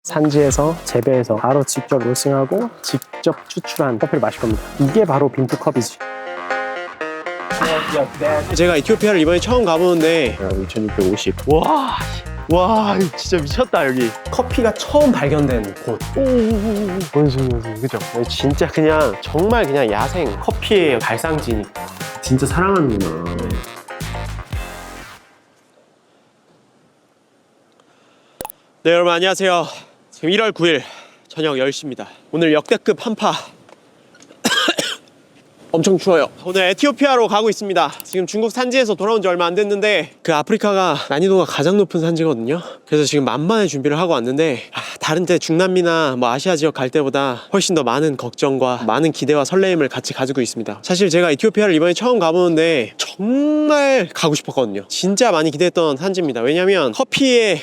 산지에서 재배해서 바로 직접 로스팅하고 직접 추출한 커피를 마실 겁니다. 이게 바로 빈투컵이지. 제가 에티오피아를 이번에 처음 가보는데 2650. 와 진짜 미쳤다 여기. 커피가 처음 발견된 곳. 원숭이 그죠? 진짜 그냥 정말 그냥 야생 커피의 발상지니까 진짜 사랑하는구나. 네 여러분 안녕하세요. 지금 1월 9일 저녁 10시입니다. 오늘 역대급 한파. 엄청 추워요. 오늘 에티오피아로 가고 있습니다. 지금 중국 산지에서 돌아온 지 얼마 안 됐는데 그 아프리카가 난이도가 가장 높은 산지거든요. 그래서 지금 만반의 준비를 하고 왔는데 다른 데 중남미나 뭐 아시아 지역 갈 때보다 훨씬 더 많은 걱정과 많은 기대와 설레임을 같이 가지고 있습니다. 사실 제가 에티오피아를 이번에 처음 가보는데 정말 가고 싶었거든요. 진짜 많이 기대했던 산지입니다. 왜냐면 커피의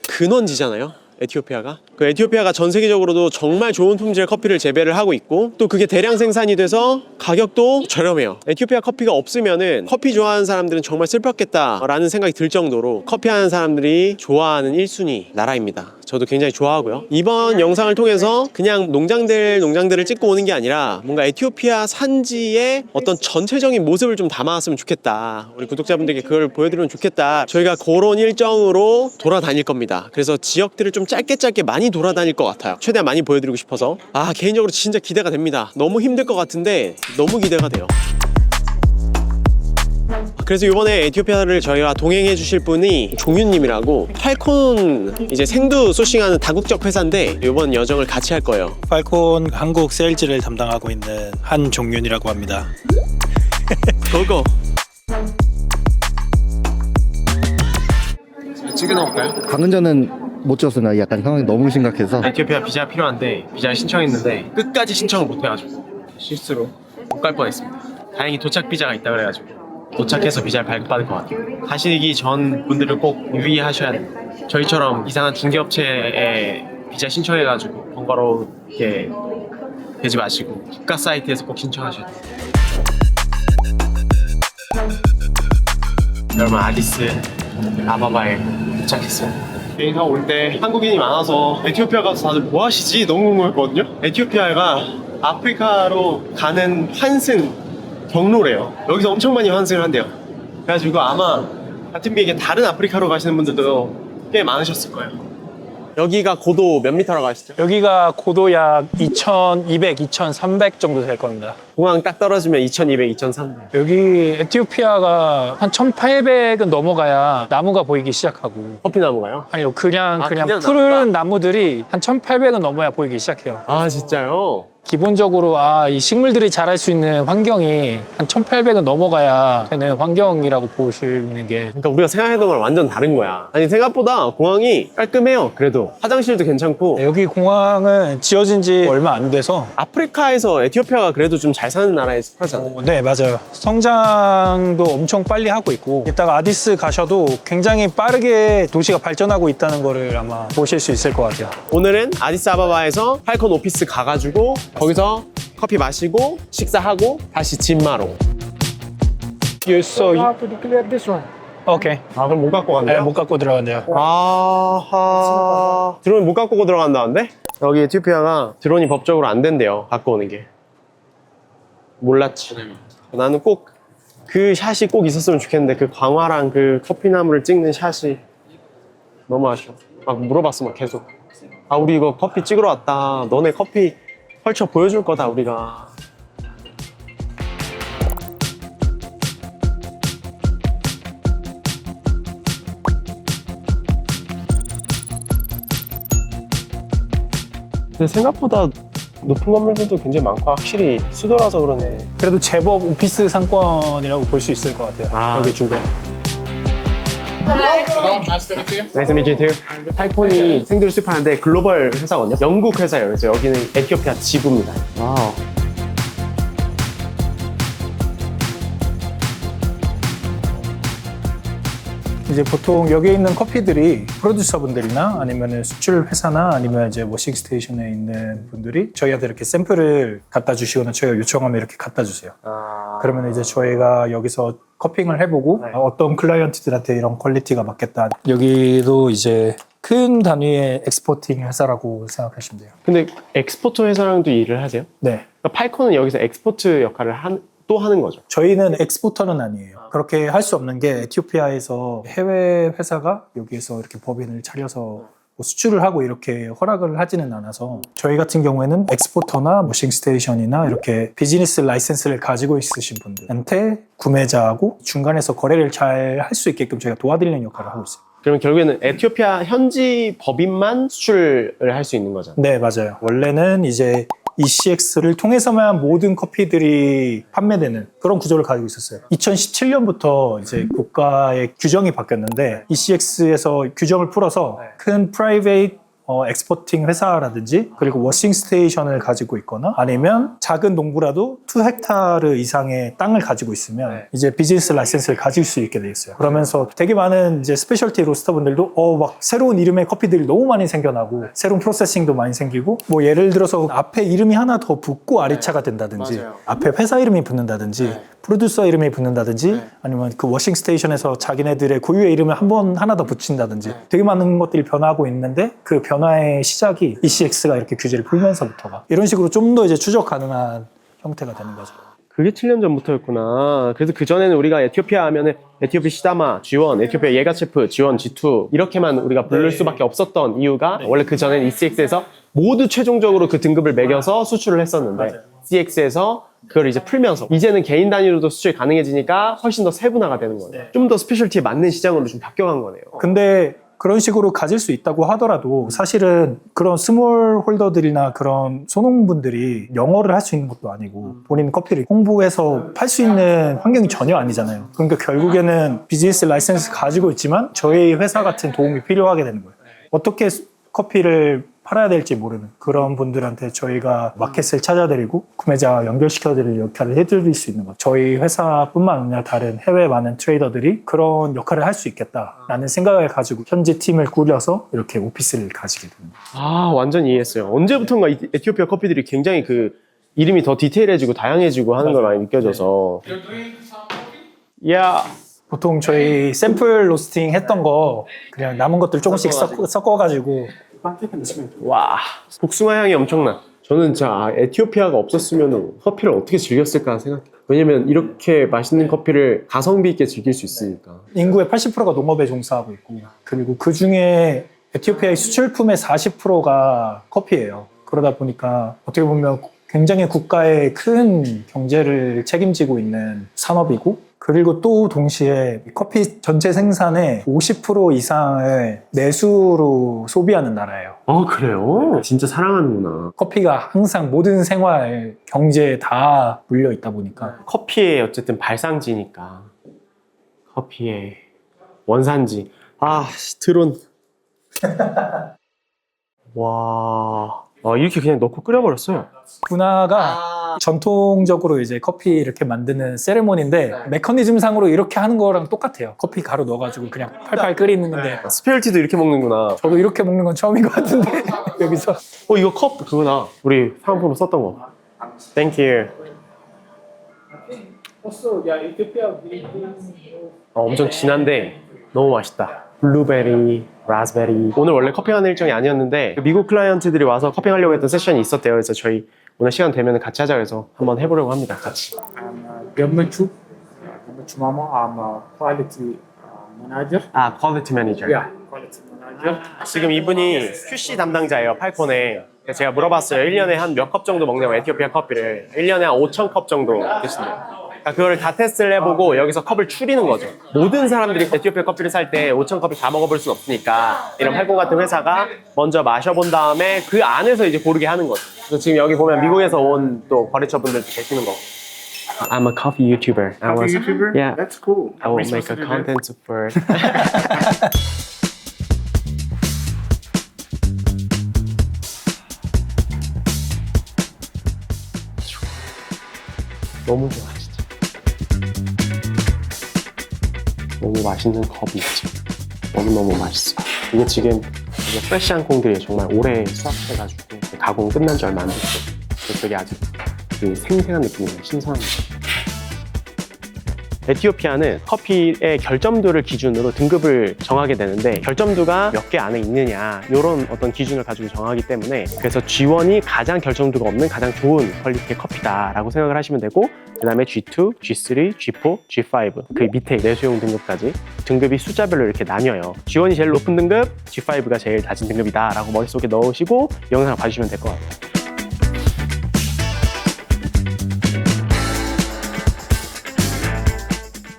근원지잖아요. 에티오피아가. 그 에티오피아가 전 세계적으로도 정말 좋은 품질의 커피를 재배를 하고 있고 또 그게 대량 생산이 돼서 가격도 저렴해요. 에티오피아 커피가 없으면은 커피 좋아하는 사람들은 정말 슬펐겠다라는 생각이 들 정도로 커피하는 사람들이 좋아하는 1순위 나라입니다. 저도 굉장히 좋아하고요. 이번 영상을 통해서 그냥 농장들을 찍고 오는 게 아니라 뭔가 에티오피아 산지의 어떤 전체적인 모습을 좀 담아왔으면 좋겠다. 우리 구독자분들께 그걸 보여드리면 좋겠다. 저희가 그런 일정으로 돌아다닐 겁니다. 그래서 지역들을 좀 짧게 많이 돌아다닐 것 같아요. 최대한 많이 보여드리고 싶어서. 개인적으로 진짜 기대가 됩니다. 너무 힘들 것 같은데 너무 기대가 돼요. 그래서 이번에 에티오피아를 저희와 동행해 주실 분이 종윤님이라고 팔콘 이제 생두 소싱하는 다국적 회사인데 이번 여정을 같이 할 거예요. 팔콘 한국 세일즈를 담당하고 있는 한종윤이라고 합니다. 고고. 찍어놓을까요? 방금 전은 못 찍었어요. 약간 상황이 너무 심각해서. 에티오피아 비자 필요한데 비자를 신청했는데 끝까지 신청을 못 해가지고 실수로 못 갈 뻔했습니다. 다행히 도착 비자가 있다 그래가지고 도착해서 비자를 발급받을 것 같아요. 가시기 전 분들은 꼭 유의하셔야 돼요. 저희처럼 이상한 중개업체에 비자 신청해가지고 번거롭게 되지 마시고 국가 사이트에서 꼭 신청하셔야 돼요. 여러분 아디스 아바바에 도착했어요. 여기가 올 때 한국인이 많아서 에티오피아 가서 다들 뭐 하시지? 너무 궁금했거든요. 에티오피아가 아프리카로 가는 환승 경로래요. 여기서 엄청 많이 환승을 한대요. 그래가지고 아마 같은 비행기에 다른 아프리카로 가시는 분들도 꽤 많으셨을 거예요. 여기가 고도 몇 미터라고 하시죠? 여기가 고도 약 2200, 2300 정도 될 겁니다. 공항 딱 떨어지면 2200, 2300. 여기 에티오피아가 한 1800은 넘어가야 나무가 보이기 시작하고 커피나무가요? 아니요 그냥 그냥 푸른 나무들이 한 1800은 넘어야 보이기 시작해요. 아 진짜요? 기본적으로 이 식물들이 자랄 수 있는 환경이 한 1800은 넘어가야 되는 환경이라고 보시는 게 그러니까 우리가 생각했던 거랑 완전 다른 거야. 아니 생각보다 공항이 깔끔해요. 그래도 화장실도 괜찮고. 여기 공항은 지어진 지 얼마 안 돼서 아프리카에서 에티오피아가 그래도 좀 잘 사는 나라에 속하잖아요. 네 맞아요. 성장도 엄청 빨리 하고 있고 이따가 아디스 가셔도 굉장히 빠르게 도시가 발전하고 있다는 거를 아마 보실 수 있을 것 같아요. 오늘은 아디스아바바에서 팔콘 오피스 가가지고 거기서 커피 마시고 식사하고 다시 진마로. You saw... to declare this one. 오케이. 그럼 못 갖고 네, 간대요? 못 갖고 들어간대요. 아하. 드론 못 갖고 들어간다는데? 여기 에티오피아가 드론이 법적으로 안 된대요. 갖고 오는 게. 몰랐지. 나는 꼭 그 샷이 꼭 있었으면 좋겠는데 그 광활한 그 커피나무를 찍는 샷이 너무 아쉬워. 막 물어봤어 막 계속. 우리 이거 커피 찍으러 왔다. 너네 커피 펼쳐 보여줄 거다 우리가. 근데 생각보다 높은 건물들도 굉장히 많고 확실히 수도라서 그러네. 그래도 제법 오피스 상권이라고 볼 수 있을 것 같아요. 여기 중간. Nice to meet you too. 팔콘이 생두를 수입하는데 글로벌 회사거든요. 영국 회사예요. 그래서 여기는 에티오피아 지부입니다. 와우. 이제 보통 여기 있는 커피들이 프로듀서분들이나 아니면 수출 회사나 아니면 이제 워싱 스테이션에 있는 분들이 저희한테 이렇게 샘플을 갖다 주시거나 저희가 요청하면 이렇게 갖다 주세요. 그러면 이제 저희가 여기서 커핑을 해보고 어떤 클라이언트들한테 이런 퀄리티가 맞겠다. 여기도 이제 큰 단위의 엑스포팅 회사라고 생각하시면 돼요. 근데 엑스포트 회사랑도 일을 하세요? 네. 그러니까 팔콘은 여기서 엑스포트 역할을 또 하는 거죠. 저희는 엑스포터는 아니에요. 그렇게 할 수 없는 게 에티오피아에서 해외 회사가 여기에서 이렇게 법인을 차려서 뭐 수출을 하고 이렇게 허락을 하지는 않아서 저희 같은 경우에는 엑스포터나 머싱 스테이션이나 이렇게 비즈니스 라이센스를 가지고 있으신 분들한테 구매자하고 중간에서 거래를 잘 할 수 있게끔 저희가 도와드리는 역할을 하고 있어요. 그러면 결국에는 에티오피아 현지 법인만 수출을 할 수 있는 거잖아요. 네, 맞아요. 원래는 이제 ECX를 통해서만 모든 커피들이 판매되는 그런 구조를 가지고 있었어요. 2017년부터 이제 국가의 규정이 바뀌었는데 ECX에서 규정을 풀어서 큰 프라이베이트 엑스포팅 회사라든지 그리고 워싱 스테이션을 가지고 있거나 아니면 작은 농부라도 2헥타르 이상의 땅을 가지고 있으면 이제 비즈니스 라이센스를 가질 수 있게 돼 있어요. 그러면서 되게 많은 이제 스페셜티 로스터분들도 막 새로운 이름의 커피들이 너무 많이 생겨나고 새로운 프로세싱도 많이 생기고 뭐 예를 들어서 앞에 이름이 하나 더 붙고 아리차가 된다든지 맞아요. 앞에 회사 이름이 붙는다든지 프로듀서 이름이 붙는다든지 아니면 그 워싱 스테이션에서 자기네들의 고유의 이름을 하나 더 붙인다든지 되게 많은 것들이 변화하고 있는데 그 변화의 시작이 ECX가 이렇게 규제를 풀면서부터가 이런 식으로 좀 더 이제 추적 가능한 형태가 되는 거죠. 그게 7년 전부터였구나. 그래서 그전에는 우리가 에티오피아 하면은 에티오피아 시다마, G1, 에티오피아 예가체프, G1, G2 이렇게만 우리가 부를 수밖에 없었던 이유가 원래 그전에는 ECX에서 모두 최종적으로 그 등급을 매겨서 수출을 했었는데 CX에서 그걸 이제 풀면서 이제는 개인 단위로도 수출이 가능해지니까 훨씬 더 세분화가 되는 거예요. 좀 더 스페셜티에 맞는 시장으로 좀 바뀌어간 거네요. 근데 그런 식으로 가질 수 있다고 하더라도 사실은 그런 스몰 홀더들이나 그런 소농분들이 영어를 할 수 있는 것도 아니고 본인 커피를 홍보해서 팔 수 있는 환경이 전혀 아니잖아요. 그러니까 결국에는 비즈니스 라이센스 가지고 있지만 저희 회사 같은 도움이 필요하게 되는 거예요. 어떻게 커피를 팔아야 될지 모르는 그런 분들한테 저희가 마켓을 찾아드리고 구매자 연결시켜드릴 역할을 해드릴 수 있는 거죠. 저희 회사뿐만 아니라 다른 해외 많은 트레이더들이 그런 역할을 할 수 있겠다라는 생각을 가지고 현지 팀을 꾸려서 이렇게 오피스를 가지게 됩니다. 아, 완전 이해했어요. 언제부턴가 에티오피아 커피들이 굉장히 그 이름이 더 디테일해지고 다양해지고 하는 걸 많이 느껴져서. 야, 보통 저희 샘플 로스팅 했던 거 그냥 남은 것들 조금씩 섞어가지고 와, 복숭아 향이 엄청나. 저는 진짜 에티오피아가 없었으면 커피를 어떻게 즐겼을까 생각해요. 왜냐면 이렇게 맛있는 커피를 가성비 있게 즐길 수 있으니까. 인구의 80%가 농업에 종사하고 있고 그리고 그 중에 에티오피아의 수출품의 40%가 커피예요. 그러다 보니까 어떻게 보면 굉장히 국가의 큰 경제를 책임지고 있는 산업이고 그리고 또 동시에 커피 전체 생산의 50% 이상을 내수로 소비하는 나라예요. 그래요? 진짜 사랑하는구나. 커피가 항상 모든 생활 경제에 다 물려 있다 보니까 커피의 어쨌든 발상지니까. 커피의 원산지. 드론. 와. 이렇게 그냥 넣고 끓여버렸어요. 분화가 전통적으로 이제 커피 이렇게 만드는 세레모니인데 메커니즘 상으로 이렇게 하는 거랑 똑같아요. 커피 가루 넣어가지고 그냥 팔팔 끓이는 건데 스페셜티도 이렇게 먹는구나. 저도 이렇게 먹는 건 처음인 것 같은데 여기서 이거 컵 그거다. 우리 사은품으로 썼던 거. Thank you. 엄청 진한데 너무 맛있다. 블루베리, 라즈베리. 오늘 원래 커피하는 일정이 아니었는데 미국 클라이언트들이 와서 커피하려고 했던 세션이 있었대요. 그래서 저희 오늘 시간 되면 같이 하자 해서 한번 해보려고 합니다. 같이. Government Chuk Mama, I'm a quality manager. 퀄리티 매니저. Yeah, quality manager. 지금 이분이 QC 담당자예요, 팔콘에. 그래서 제가 물어봤어요. 1년에 한 몇 컵 정도 먹냐고, 에티오피아 커피를. 1년에 한 5,000컵 정도 드신대요. 그걸 다 테스트를 해보고 여기서 컵을 추리는 거죠. 모든 사람들이 에티오피아 커피를 살 때 5,000컵을 다 먹어볼 수는 없으니까 이런 팔콘 같은 회사가 먼저 마셔본 다음에 그 안에서 이제 고르게 하는 거죠. 그래서 지금 여기 보면 미국에서 온 또 거래처분들도 계시는 거고. I'm a coffee YouTuber. Coffee YouTuber? Yeah. That's cool. I will We're make supposed a to do content for 너무 좋아 진짜. 너무 맛있는 컵이 있지. 너무너무 맛있어. 이게 지금 이게 프레시한 콩들이 정말 오래 수확해가지고 가공 끝난 지 얼마 안 됐어. 그래서 되게 아직 그 생생한 느낌이에요. 신선한 느낌. 에티오피아는 커피의 결점도를 기준으로 등급을 정하게 되는데 결점도가 몇 개 안에 있느냐 이런 어떤 기준을 가지고 정하기 때문에 그래서 G1이 가장 결점도가 없는 가장 좋은 퀄리티의 커피다라고 생각을 하시면 되고 그 다음에 G2, G3, G4, G5 그 밑에 내수용 등급까지 등급이 숫자별로 이렇게 나뉘어요. G1이 제일 높은 등급, G5가 제일 낮은 등급이다 라고 머릿속에 넣으시고 영상을 봐주시면 될 것 같아요.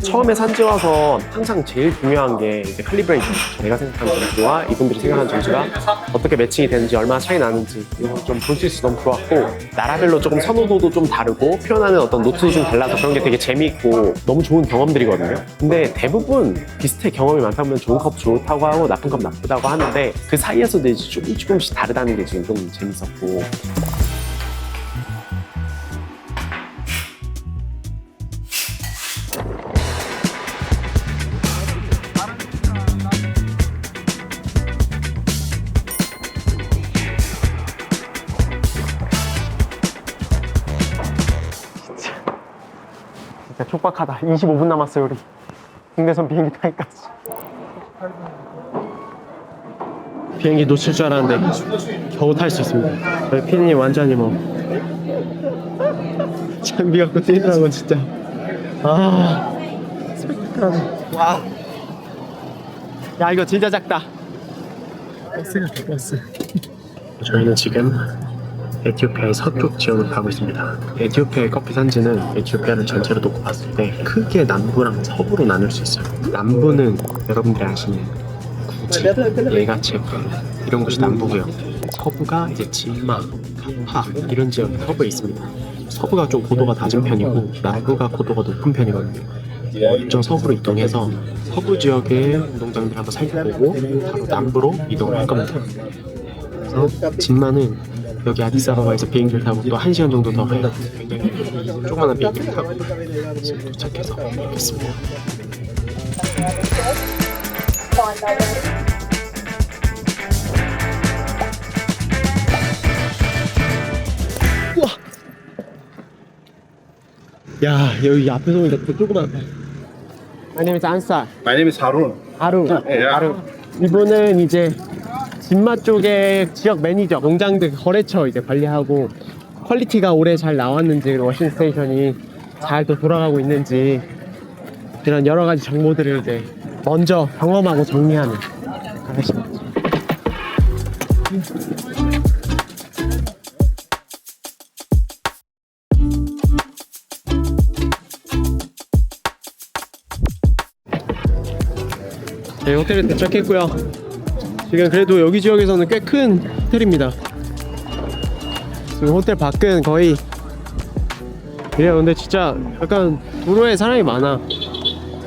처음에 산지 와서 항상 제일 중요한 게 이제 칼리브레이션. 내가 생각하는 점수와 이분들이 생각하는 점수가 어떻게 매칭이 되는지, 얼마나 차이 나는지 이런 걸 좀 볼 수 있어서 너무 좋았고, 나라별로 조금 선호도도 좀 다르고 표현하는 어떤 노트도 좀 달라서 그런 게 되게 재미있고 너무 좋은 경험들이거든요. 근데 대부분 비슷해. 경험이 많다 보면 좋은 컵 좋다고 하고 나쁜 컵 나쁘다고 하는데 그 사이에서도 이제 조금씩 다르다는 게 지금 좀 재밌었고. 진짜 촉박하다. 25분 남았어요, 우리. 국내선 비행기 타기까지. 비행기 놓칠 줄 알았는데 겨우 탈 수 있습니다. 저희 피디님 완전히 뭐 장비 갖고 뛰더라고 진짜. 아, 스펙타클하네. 와. 야, 이거 진짜 작다. 버스. 저희는 지금 에티오피아의 서쪽 지역으로 가고 있습니다. 에티오피아의 커피 산지는 에티오피아를 전체로 놓고 봤을 때 크게 남부랑 서부로 나눌 수 있어요. 남부는 여러분들이 아시는 구지, 예가체프 이런 곳이 남부고요. 서부가 이제 진마, 카파 이런 지역이 서부에 있습니다. 서부가 좀 고도가 낮은 편이고 남부가 고도가 높은 편이거든요. 일정 서부로 이동해서 서부 지역의 운동장들 한번 살펴보고 바로 남부로 이동을 할 겁니다. 그래서 진마는 여기 아디스아바바에서 비행기를 타고 또 1시간 정도 더 가야 굉장히 조그마한 비행기를 타고 지금 도착해서 뵙겠습니다. 우와! 야, 여기 앞에서 보니까 더 조그맣다. My name is Ansar. My name is Harun. 아루. 아루. 이분은 이제 진마 쪽의 지역 매니저, 농장들 거래처 이제 관리하고 퀄리티가 올해 잘 나왔는지, 워싱 스테이션이 잘 또 돌아가고 있는지 이런 여러 가지 정보들을 이제 먼저 경험하고 정리하는 아저씨입니다. 네, 호텔에 도착했고요. 지금 그래도 여기 지역에서는 꽤 큰 호텔입니다. 지금 호텔 밖은 거의 그래요. 근데 진짜 약간 도로에 사람이 많아.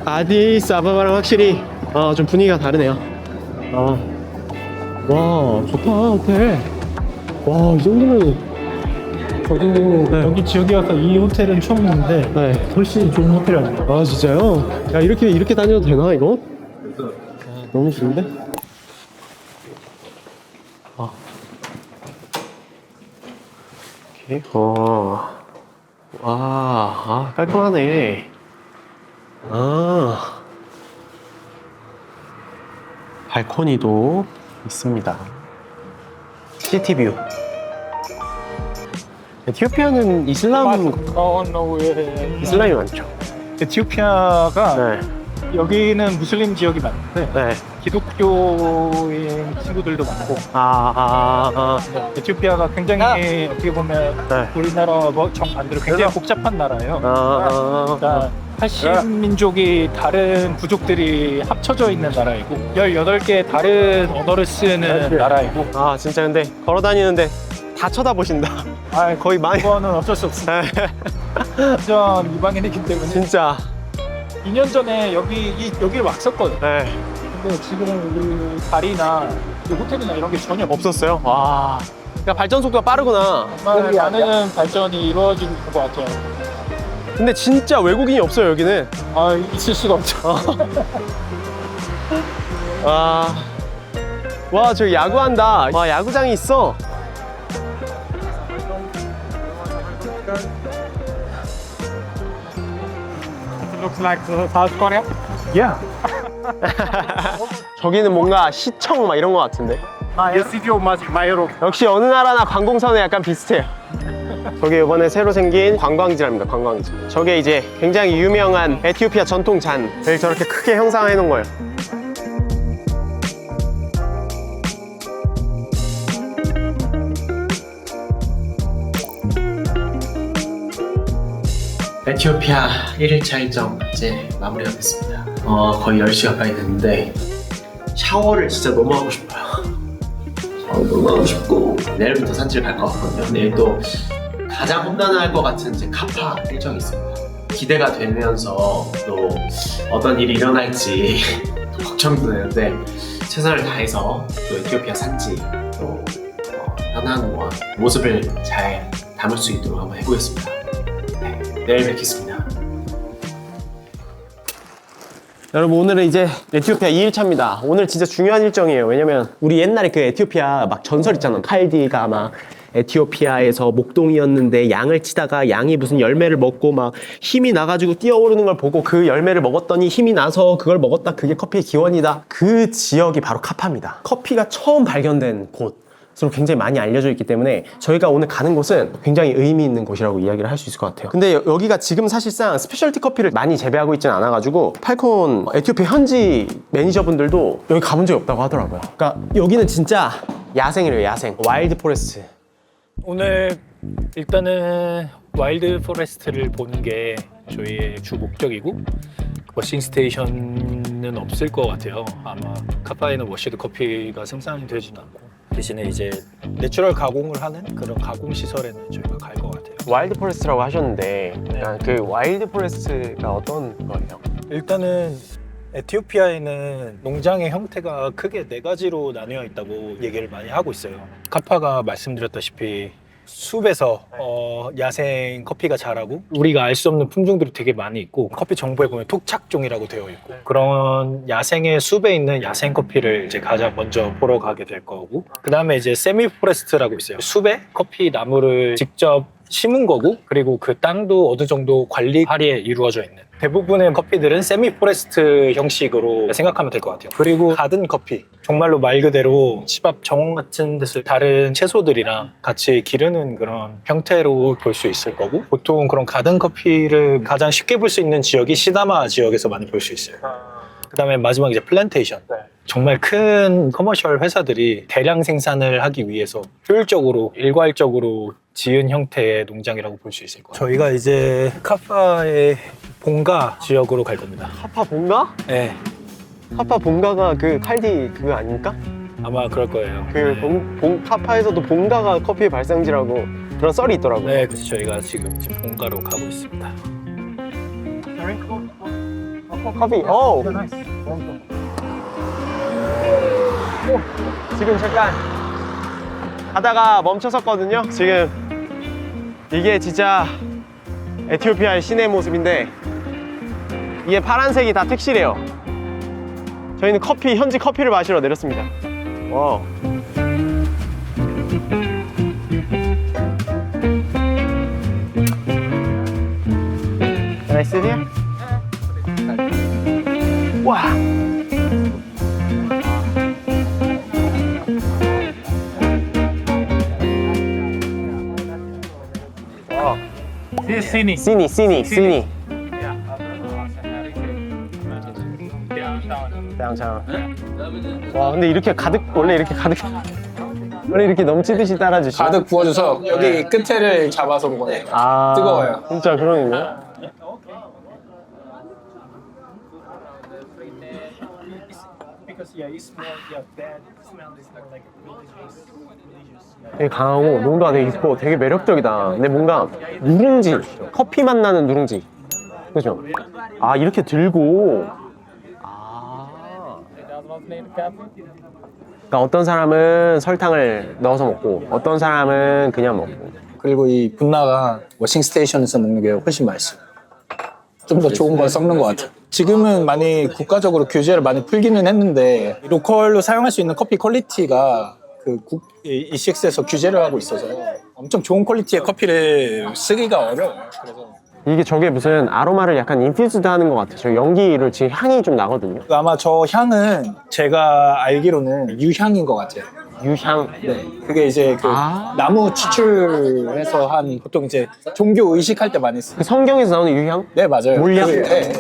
아디스아바바랑 확실히 좀 분위기가 다르네요. 와, 좋다 호텔. 와, 이 정도면 저도 네. 여기 지역에 와서 이 호텔은 처음 봤는데 네. 훨씬 좋은 호텔이 아니에요. 아, 진짜요? 야, 이렇게 다녀도 되나 이거? 너무 좋은데? 오케이. 와, 깔끔하네. 발코니도 있습니다. 시티뷰. 에티오피아는 이슬람이 많죠. 에티오피아가 네. 여기는 무슬림 지역이 많은데 네. 기독교인 친구들도 많고 에티오피아가 굉장히 어떻게 보면 네. 우리나라 정반대로 굉장히 복잡한 나라예요. 그러니까 80민족이 다른 부족들이 합쳐져 있는 나라이고 18개의 다른 언어를 쓰는 나라이고 진짜 근데 걸어 다니는데 다 쳐다보신다. 거의 많이. 그거는 어쩔 수 없습니다. 완전 이방인이기 때문에 진짜. 2년 전에 여기를 왔었거든요. 네. 근데 지금 여기 다리나 호텔이나 이런 게 전혀 없었어요? 와. 그러니까 발전 속도가 빠르구나. 정말 많은 발전이 이루어지고 있는 것 같아요. 근데 진짜 외국인이 없어요, 여기는. 있을 수가 없죠. 와, 저기 야구한다. 와, 야구장이 있어. Looks like South Korea. Yeah. 저기는 뭔가 시청 막 이런 거 같은데. Yes, city of Mayoro. 역시 어느 나라나 관공서는 약간 비슷해요. 저게 이번에 새로 생긴 관광지랍니다. 관광지. 저게 이제 굉장히 유명한 에티오피아 전통 잔을 저렇게 크게 형상해 놓은 거예요. 에티오피아 1일차 일정 이제 마무리가 됐습니다. 거의 10시 가까이 됐는데 샤워를 진짜 너무 하고 싶어요. 너무 하고 싶고 내일부터 산지를 갈 것 같거든요. 내일 또 가장 험난할 것 같은 이제 카파 일정이 있습니다. 기대가 되면서 또 어떤 일이 일어날지 또 걱정도 되는데 최선을 다해서 또 에티오피아 산지 또 편한 모습을 잘 담을 수 있도록 한번 해보겠습니다. 네, 내일 뵙겠습니다. 여러분 오늘은 이제 에티오피아 2일차입니다. 오늘 진짜 중요한 일정이에요. 왜냐면 우리 옛날에 그 에티오피아 막 전설 있잖아. 칼디가 막 에티오피아에서 목동이었는데 양을 치다가 양이 무슨 열매를 먹고 막 힘이 나가지고 뛰어오르는 걸 보고 그 열매를 먹었더니 힘이 나서 그걸 먹었다. 그게 커피의 기원이다. 그 지역이 바로 카파입니다. 커피가 처음 발견된 곳. 서로 굉장히 많이 알려져 있기 때문에 저희가 오늘 가는 곳은 굉장히 의미 있는 곳이라고 이야기를 할 수 있을 것 같아요. 근데 여기가 지금 사실상 스페셜티 커피를 많이 재배하고 있지는 않아가지고 팔콘 에티오피아 현지 매니저분들도 여기 가본 적이 없다고 하더라고요. 그러니까 여기는 진짜 야생이래요. 야생. 와일드 포레스트. 오늘 일단은 와일드 포레스트를 보는 게 저희의 주 목적이고 워싱 스테이션은 없을 것 같아요. 아마 카파에는 워시드 커피가 생산이 되지는 않고 대신에 이제 내추럴 가공을 하는 그런 가공 시설에는 저희가 갈 것 같아요. 와일드 포레스트라고 하셨는데 그 와일드 포레스트가 어떤 거예요? 일단은 에티오피아에는 농장의 형태가 크게 4가지로 나뉘어 있다고 얘기를 많이 하고 있어요. 카파가 말씀드렸다시피 숲에서 야생 커피가 자라고 우리가 알 수 없는 품종들이 되게 많이 있고 커피 정보에 보면 토착종이라고 되어 있고 그런 야생의 숲에 있는 야생 커피를 이제 가장 먼저 보러 가게 될 거고 그 다음에 이제 세미 포레스트라고 있어요. 숲에 커피 나무를 직접 심은 거고 그리고 그 땅도 어느 정도 관리 할애에 이루어져 있는 대부분의 커피들은 세미 포레스트 형식으로 생각하면 될 것 같아요. 그리고 가든 커피 정말로 말 그대로 집앞 정원 같은 데서 다른 채소들이랑 같이 기르는 그런 형태로 볼 수 있을 거고 보통 그런 가든 커피를 가장 쉽게 볼 수 있는 지역이 시다마 지역에서 많이 볼 수 있어요. 그 다음에 마지막 이제 플랜테이션. 정말 큰 커머셜 회사들이 대량 생산을 하기 위해서 효율적으로 일괄적으로 지은 형태의 농장이라고 볼 수 있을 거예요. 저희가 이제 카파의 본가 지역으로 갈 겁니다. 카파 본가? 네, 카파 본가가 그 칼디 그거 아닙니까? 아마 그럴 거예요. 그 카파에서도 본가가 커피의 발상지라고 그런 썰이 있더라고요. 네, 그래서 저희가 지금 본가로 가고 있습니다. 커피. 오. 지금 잠깐 가다가 멈춰섰거든요. 지금 이게 진짜 에티오피아의 시내 모습인데 이게 파란색이 다 택시래요. 저희는 현지 커피를 마시러 내렸습니다. 와우. Can I sit here? 와. This is Sini. 시니. Yeah. downtown. 와, 근데 이렇게 원래 이렇게 넘치듯이 따라주시나? 가득 부어줘서 여기 끝에를 잡아서 먹어요. 아, 뜨거워요. 진짜 그런 의미야? 되게 강하고 농도가 되게 깊고 되게 매력적이다. 근데 뭔가 누룽지, 커피 맛 나는 누룽지. 그죠? 아, 이렇게 들고. 그러니까 어떤 사람은 설탕을 넣어서 먹고 어떤 사람은 그냥 먹고. 그리고 이 분나가 워싱 스테이션에서 먹는 게 훨씬 맛있어요. 좀 더 좋은 걸 섞는 것 같아요. 지금은 많이 국가적으로 규제를 많이 풀기는 했는데 로컬로 사용할 수 있는 커피 퀄리티가 그 ECX에서 규제를 하고 있어서 엄청 좋은 퀄리티의 커피를 쓰기가 어려워요. 그래서 이게 저게 무슨 아로마를 약간 인퓨즈드 하는 것 같아요. 저 연기를 지금 향이 좀 나거든요. 아마 저 향은 제가 알기로는 유향인 것 같아요. 유향. 네. 그게 이제 그 나무 추출해서 한 보통 이제 종교 의식할 때 많이 쓰는. 그 성경에서 나오는 유향? 네, 맞아요. 몰약? 네,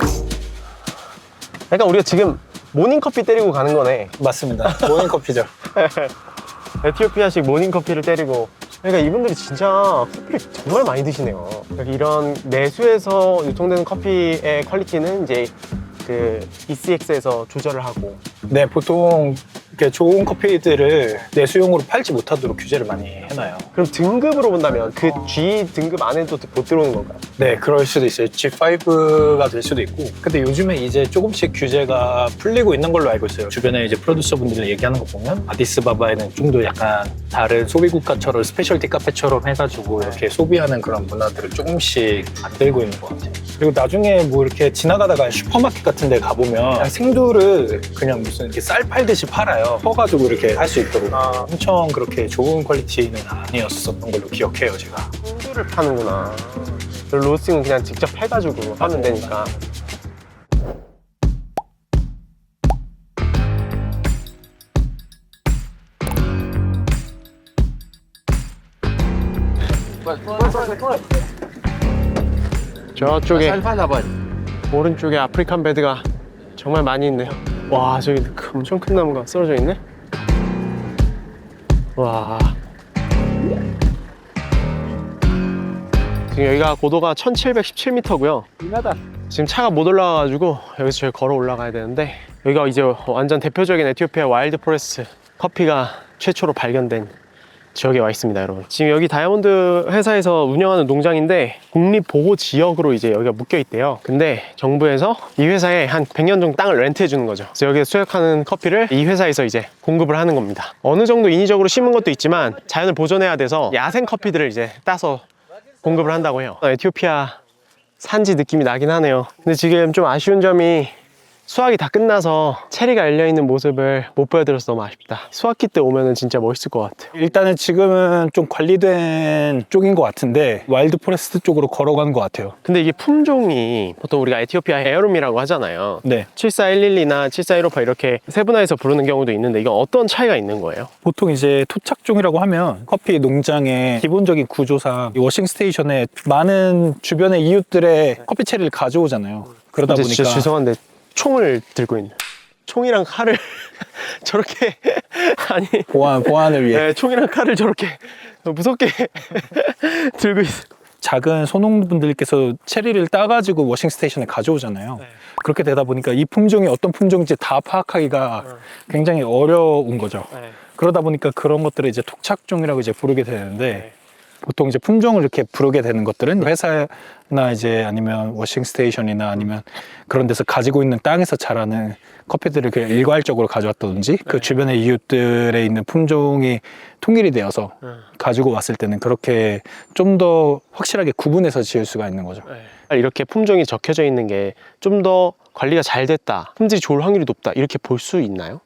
그러니까 우리가 지금 모닝커피 때리고 가는 거네. 맞습니다. 모닝커피죠. 에티오피아식 모닝커피를 때리고. 그러니까 이분들이 진짜 커피를 정말 많이 드시네요. 이런 내수에서 유통되는 커피의 퀄리티는 이제 그 ECX에서 조절을 하고. 네, 보통 이렇게 좋은 커피들을 내수용으로 팔지 못하도록 규제를 많이 해놔요. 그럼 등급으로 본다면 그 G 등급 안에도 못 들어오는 건가요? 네, 그럴 수도 있어요. G5가 될 수도 있고. 근데 요즘에 이제 조금씩 규제가 풀리고 있는 걸로 알고 있어요. 주변에 이제 프로듀서분들이 얘기하는 거 보면 아디스바바에는 좀 더 약간 다른 소비 국가처럼 스페셜티 카페처럼 해가지고 이렇게 소비하는 그런 문화들을 조금씩 만들고 있는 것 같아요. 그리고 나중에 뭐 이렇게 지나가다가 슈퍼마켓 같은 데 가보면 그냥 생두를 그냥 무슨 이렇게 쌀 팔듯이 팔아요. 퍼가지고 이렇게 할 수 있도록. 엄청 그렇게 좋은 퀄리티는 아니었었던 걸로 기억해요, 제가. 생두를 파는구나. 로스팅은 그냥 직접 해가지고 하면 되니까. 저쪽에 오른쪽에 아프리칸 베드가 정말 많이 있네요. 와, 저기 엄청 큰 나무가 쓰러져 있네. 와. 지금 여기가 고도가 1717m고요. 지금 차가 못 올라가가지고 여기서 저희 걸어 올라가야 되는데, 여기가 이제 완전 대표적인 에티오피아 와일드 포레스트 커피가 최초로 발견된 지역에 와 있습니다, 여러분. 지금 여기 다이아몬드 회사에서 운영하는 농장인데 국립보호지역으로 이제 여기가 묶여 있대요. 근데 정부에서 이 회사에 한 100년 정도 땅을 렌트해 주는 거죠. 그래서 여기서 수확하는 커피를 이 회사에서 이제 공급을 하는 겁니다. 어느 정도 인위적으로 심은 것도 있지만 자연을 보존해야 돼서 야생 커피들을 이제 따서 공급을 한다고 해요. 에티오피아 산지 느낌이 나긴 하네요. 근데 지금 좀 아쉬운 점이 수확이 다 끝나서 체리가 열려있는 모습을 못 보여드려서 너무 아쉽다. 수확기 때 오면은 진짜 멋있을 것 같아. 일단은 지금은 좀 관리된 쪽인 것 같은데 와일드 포레스트 쪽으로 걸어가는 것 같아요. 근데 이게 품종이 보통 우리가 에티오피아 에어룸이라고 하잖아요. 네. 74112나 74158 이렇게 세분화해서 부르는 경우도 있는데 이건 어떤 차이가 있는 거예요? 보통 이제 토착종이라고 하면 커피 농장의 기본적인 구조상 이 워싱 스테이션에 많은 주변의 이웃들의 커피 체리를 가져오잖아요. 그러다 근데 보니까 진짜 죄송한데 총을 들고 있네. 총이랑 칼을 저렇게 아니 보안을 위해 네, 총이랑 칼을 저렇게 무섭게 들고 있어. 작은 소농분들께서 체리를 따가지고 워싱 스테이션에 가져오잖아요. 네. 그렇게 되다 보니까 이 품종이 어떤 품종인지 다 파악하기가 굉장히 어려운 거죠. 네. 그러다 보니까 그런 것들을 이제 토착종이라고 이제 부르게 되는데, 보통 이제 품종을 이렇게 부르게 되는 것들은 회사나 이제 아니면 워싱 스테이션이나 아니면 그런 데서 가지고 있는 땅에서 자라는 커피들을 그냥 일괄적으로 가져왔다든지 그 주변의 이웃들에 있는 품종이 통일이 되어서 가지고 왔을 때는 그렇게 좀 더 확실하게 구분해서 지을 수가 있는 거죠. 이렇게 품종이 적혀져 있는 게 좀 더 관리가 잘 됐다, 품질이 좋을 확률이 높다 이렇게 볼 수 있나요?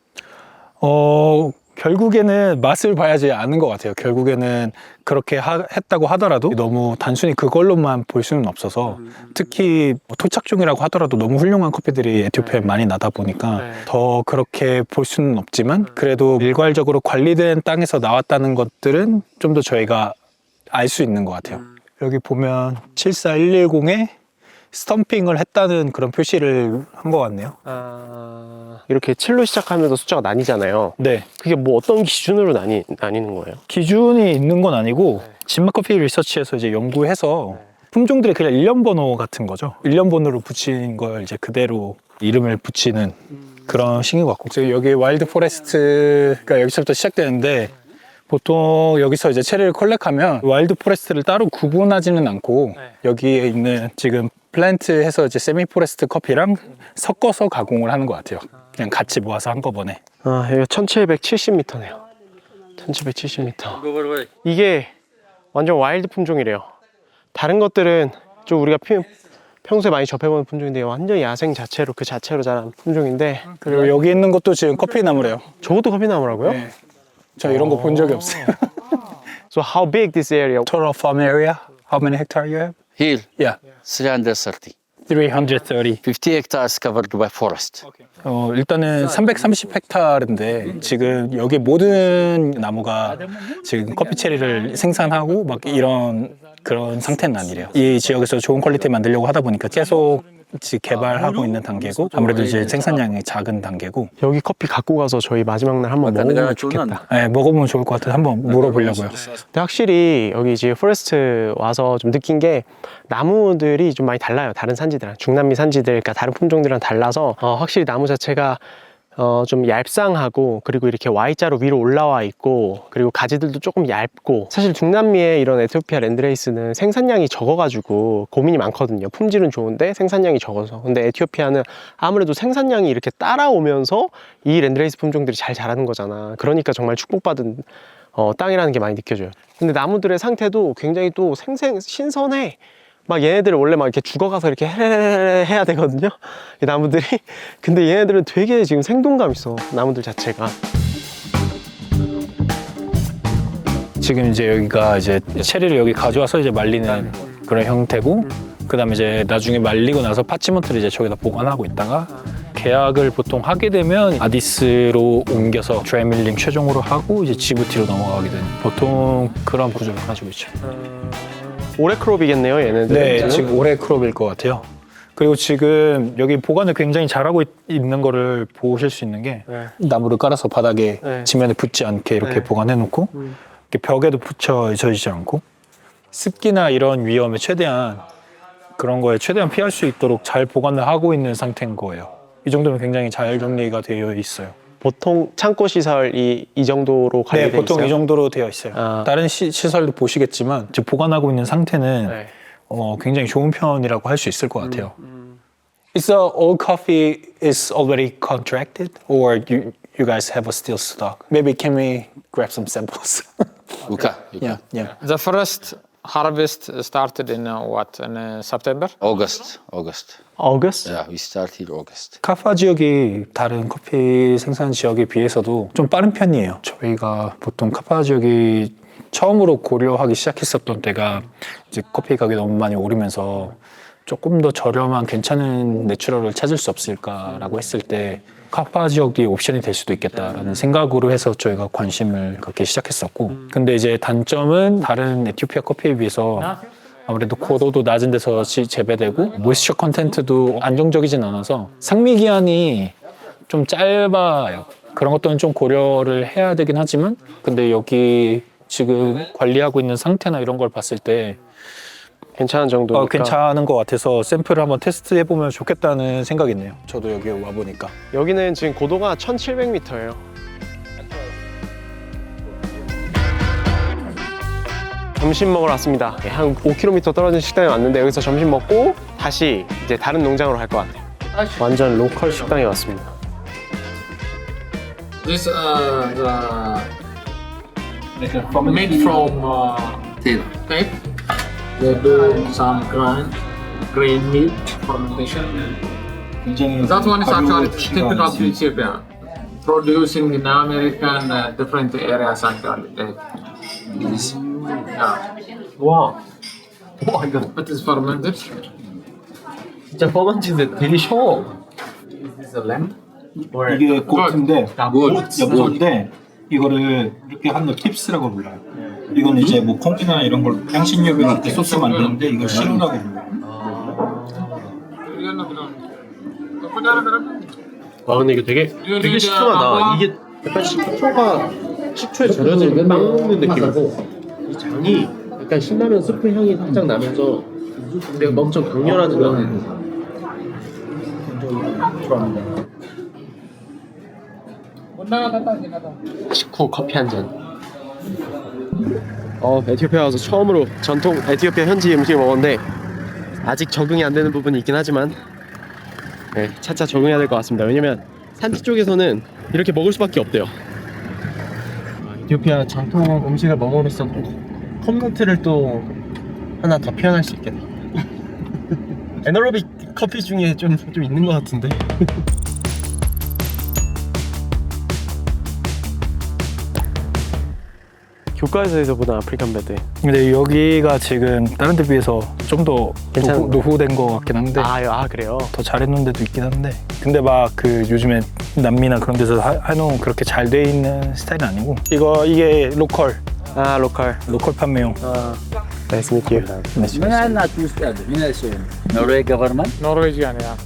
결국에는 맛을 봐야지 아는 것 같아요. 결국에는 그렇게 했다고 하더라도 너무 단순히 그걸로만 볼 수는 없어서, 특히 토착종이라고 하더라도 너무 훌륭한 커피들이 에티오피아에 많이 나다 보니까 더 그렇게 볼 수는 없지만, 그래도 일괄적으로 관리된 땅에서 나왔다는 것들은 좀 더 저희가 알 수 있는 것 같아요. 여기 보면 74110에 스탬핑을 했다는 그런 표시를 한 것 같네요. 이렇게 7로 시작하면서 숫자가 나뉘잖아요. 네. 그게 뭐 어떤 기준으로 나뉘는 거예요? 기준이 있는 건 아니고 진마커피 리서치에서 이제 연구해서 품종들의 그냥 일련 번호 같은 거죠. 일련 번호로 붙인 걸 이제 그대로 이름을 붙이는 그런 식인 것 같고, 여기 와일드 포레스트가 여기서부터 시작되는데, 보통 여기서 이제 체리를 컬렉하면 와일드 포레스트를 따로 구분하지는 않고 여기에 있는 지금 플랜트 해서 이제 세미 포레스트 커피랑 섞어서 가공을 하는 것 같아요. 그냥 같이 모아서 한꺼번에. 여기가 1770m네요. 1770m. 이게 완전 와일드 품종이래요. 다른 것들은 좀 우리가 평소에 많이 접해보는 품종인데 완전 야생 자체로 그 자체로 자란 품종인데, 그리고 여기 있는 것도 지금 커피 나무래요. 저것도 커피나무라고요? 네. 저 이런 거 본 적이 없어요. So how big this area? Total farm area? How many hectares you have? Here, Yeah. 330. 330. 50 hectares covered by forest. 일단은 330헥타르인데 지금 여기 모든 나무가 지금 커피 체리를 생산하고 막 이런 그런 상태는 아니래요. 이 지역에서 좋은 퀄리티 만들려고 하다 보니까 계속 개발하고 있는 단계고 아무래도 이제 생산량이 작은 단계고. 여기 커피 갖고 가서 저희 마지막 날 한번 먹어보면 좋겠다. 네, 먹어보면 좋을 것 같아서 한번 물어보려고요. 근데 확실히 여기 이제 포레스트 와서 좀 느낀 게 나무들이 좀 많이 달라요. 다른 산지들이랑 중남미 산지들, 그러니까 다른 품종들이랑 달라서 확실히 나무 자체가 좀 얇상하고 그리고 이렇게 Y자로 위로 올라와 있고 그리고 가지들도 조금 얇고 사실 중남미의 이런 에티오피아 랜드레이스는 생산량이 적어가지고 고민이 많거든요. 품질은 좋은데 생산량이 적어서. 근데 에티오피아는 아무래도 생산량이 이렇게 따라오면서 이 랜드레이스 품종들이 잘 자라는 거잖아. 그러니까 정말 축복받은 땅이라는 게 많이 느껴져요. 근데 나무들의 상태도 굉장히 또 신선해. 막 얘네들 원래 막 이렇게 죽어가서 이렇게 해야 되거든요, 이 나무들이. 근데 얘네들은 되게 지금 생동감 있어, 나무들 자체가. 지금 이제 여기가 이제 체리를 여기 가져와서 이제 말리는 그런 형태고, 그다음에 이제 나중에 말리고 나서 파치먼트를 이제 저기다 보관하고 있다가 계약을 보통 하게 되면 아디스로 옮겨서 드라이밀링 최종으로 하고 이제 지부티로 넘어가게 되는 보통 그런 구조를 가지고 있죠. 올해 크롭이겠네요, 얘네들. 네, 지금 올해 크롭일 것 같아요. 그리고 지금 여기 보관을 굉장히 잘하고 있는 거를 보실 수 있는 게 나무를 깔아서 바닥에 지면에 붙지 않게 이렇게 보관해놓고 이렇게 벽에도 붙여지지 않고 습기나 이런 위험에 최대한 그런 거에 최대한 피할 수 있도록 잘 보관을 하고 있는 상태인 거예요. 이 정도면 굉장히 잘 정리가 되어 있어요. 보통 창고 시설이 이 정도로 관리되어 네, 보통 있어요? 이 정도로 되어 있어요. 다른 시설도 보시겠지만 지금 보관하고 있는 상태는 굉장히 좋은 편이라고 할 수 있을 것 같아요. Is the old coffee is already contracted, or you guys have a still stock? Maybe can we grab some samples? You can. Yeah. The first harvest started in September? August. August? Yeah, we start here August. 카파 지역이 다른 커피 생산 지역에 비해서도 좀 빠른 편이에요. 저희가 보통 카파 지역이 처음으로 고려하기 시작했었던 때가 이제 커피 가격이 너무 많이 오르면서 조금 더 저렴한 괜찮은 내추럴을 찾을 수 없을까라고 했을 때 카파 지역이 옵션이 될 수도 있겠다라는 생각으로 해서 저희가 관심을 갖기 시작했었고, 근데 이제 단점은 다른 에티오피아 커피에 비해서 아무래도 고도도 낮은 데서 재배되고 모이스처 컨텐트도 안정적이진 않아서 상미 기한이 좀 짧아요. 그런 것들은 좀 고려를 해야 되긴 하지만, 근데 여기 지금 관리하고 있는 상태나 이런 걸 봤을 때 괜찮은 정도니까. 괜찮은 것 같아서 샘플을 한번 테스트해보면 좋겠다는 생각이 있네요. 저도 여기 와보니까. 여기는 지금 고도가 1700m예요. 점심 먹으러 왔습니다. 한 5km 떨어진 식당에 왔는데 여기서 점심 먹고 다시 이제 다른 농장으로 갈 것 같아요. 완전 로컬 식당에 왔습니다. This made from tape. They do some grain meat fermentation. That one is actually typical of Ethiopia, producing in American different areas actually. Yeah. 와, It is fermented. 진짜 퍼먼트인데 되게 쉬워. This is a lamb. 이게 고트인데, Good. 염소인데 이거를 이렇게 하는 거 팁스라고 불러요. 이건 이제 뭐 콩이나 이런 걸 향신료로 이렇게 소스 만드는데 이걸 시루라고 불러요. 와, 근데 이거 되게 시큼하다. 이게 약간 식초에 절여진 빵 먹는 느낌이고, 이 장이 약간 신라면 스프 향이 살짝 나면서 근데 엄청 강렬하지가 않아요. 식후 커피 한 잔. 에티오피아 와서 처음으로 전통 에티오피아 현지 음식을 먹었는데 아직 적응이 안 되는 부분이 있긴 하지만 차차 적응해야 될 것 같습니다. 왜냐면 산지 쪽에서는 이렇게 먹을 수밖에 없대요. 에티오피아 전통 음식을 먹으면서 컵노트를 또 하나 더 표현할 수 있겠네. 에너로빅 커피 중에 좀 있는 것 같은데. 교과서에서보다 아프리칸 베드. 근데 여기가 지금 다른 데 비해서 좀 더 괜찮은 노후된 것 같긴 한데 그래요? 더 잘해놓은 데도 있긴 한데 근데 막 그 요즘에 남미나 그런 데서 해놓은 그렇게 잘 돼 있는 스타일은 아니고 이게 로컬 로컬. 판매용. Nice to meet you. من أين تستأذن؟ من السؤال؟ Norway government? Norwegian, yeah.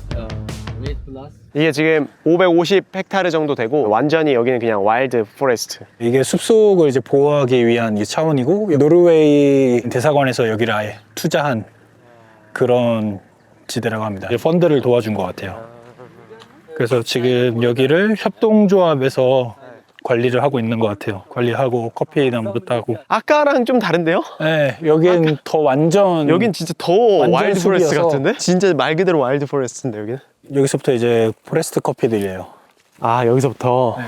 이게 지금 550헥타르 정도 되고 완전히 여기는 그냥 와일드 포레스트. 이게 숲속을 이제 보호하기 위한 이 차원이고 노르웨이 대사관에서 여기를 아예 투자한 그런 지대라고 합니다. 이제 펀드를 도와준 것 같아요. 그래서 지금 여기를 협동조합에서 관리를 하고 있는 것 같아요. 관리하고 커피 나무도 따고. 아까랑 좀 다른데요? 네, 여기는 더 완전 여긴 진짜 더 완전 와일드 포레스트 숲이어서. 같은데? 진짜 말 그대로 와일드 포레스트인데 여기는? 여기서부터 이제 포레스트 커피들이에요. 여기서부터. 네.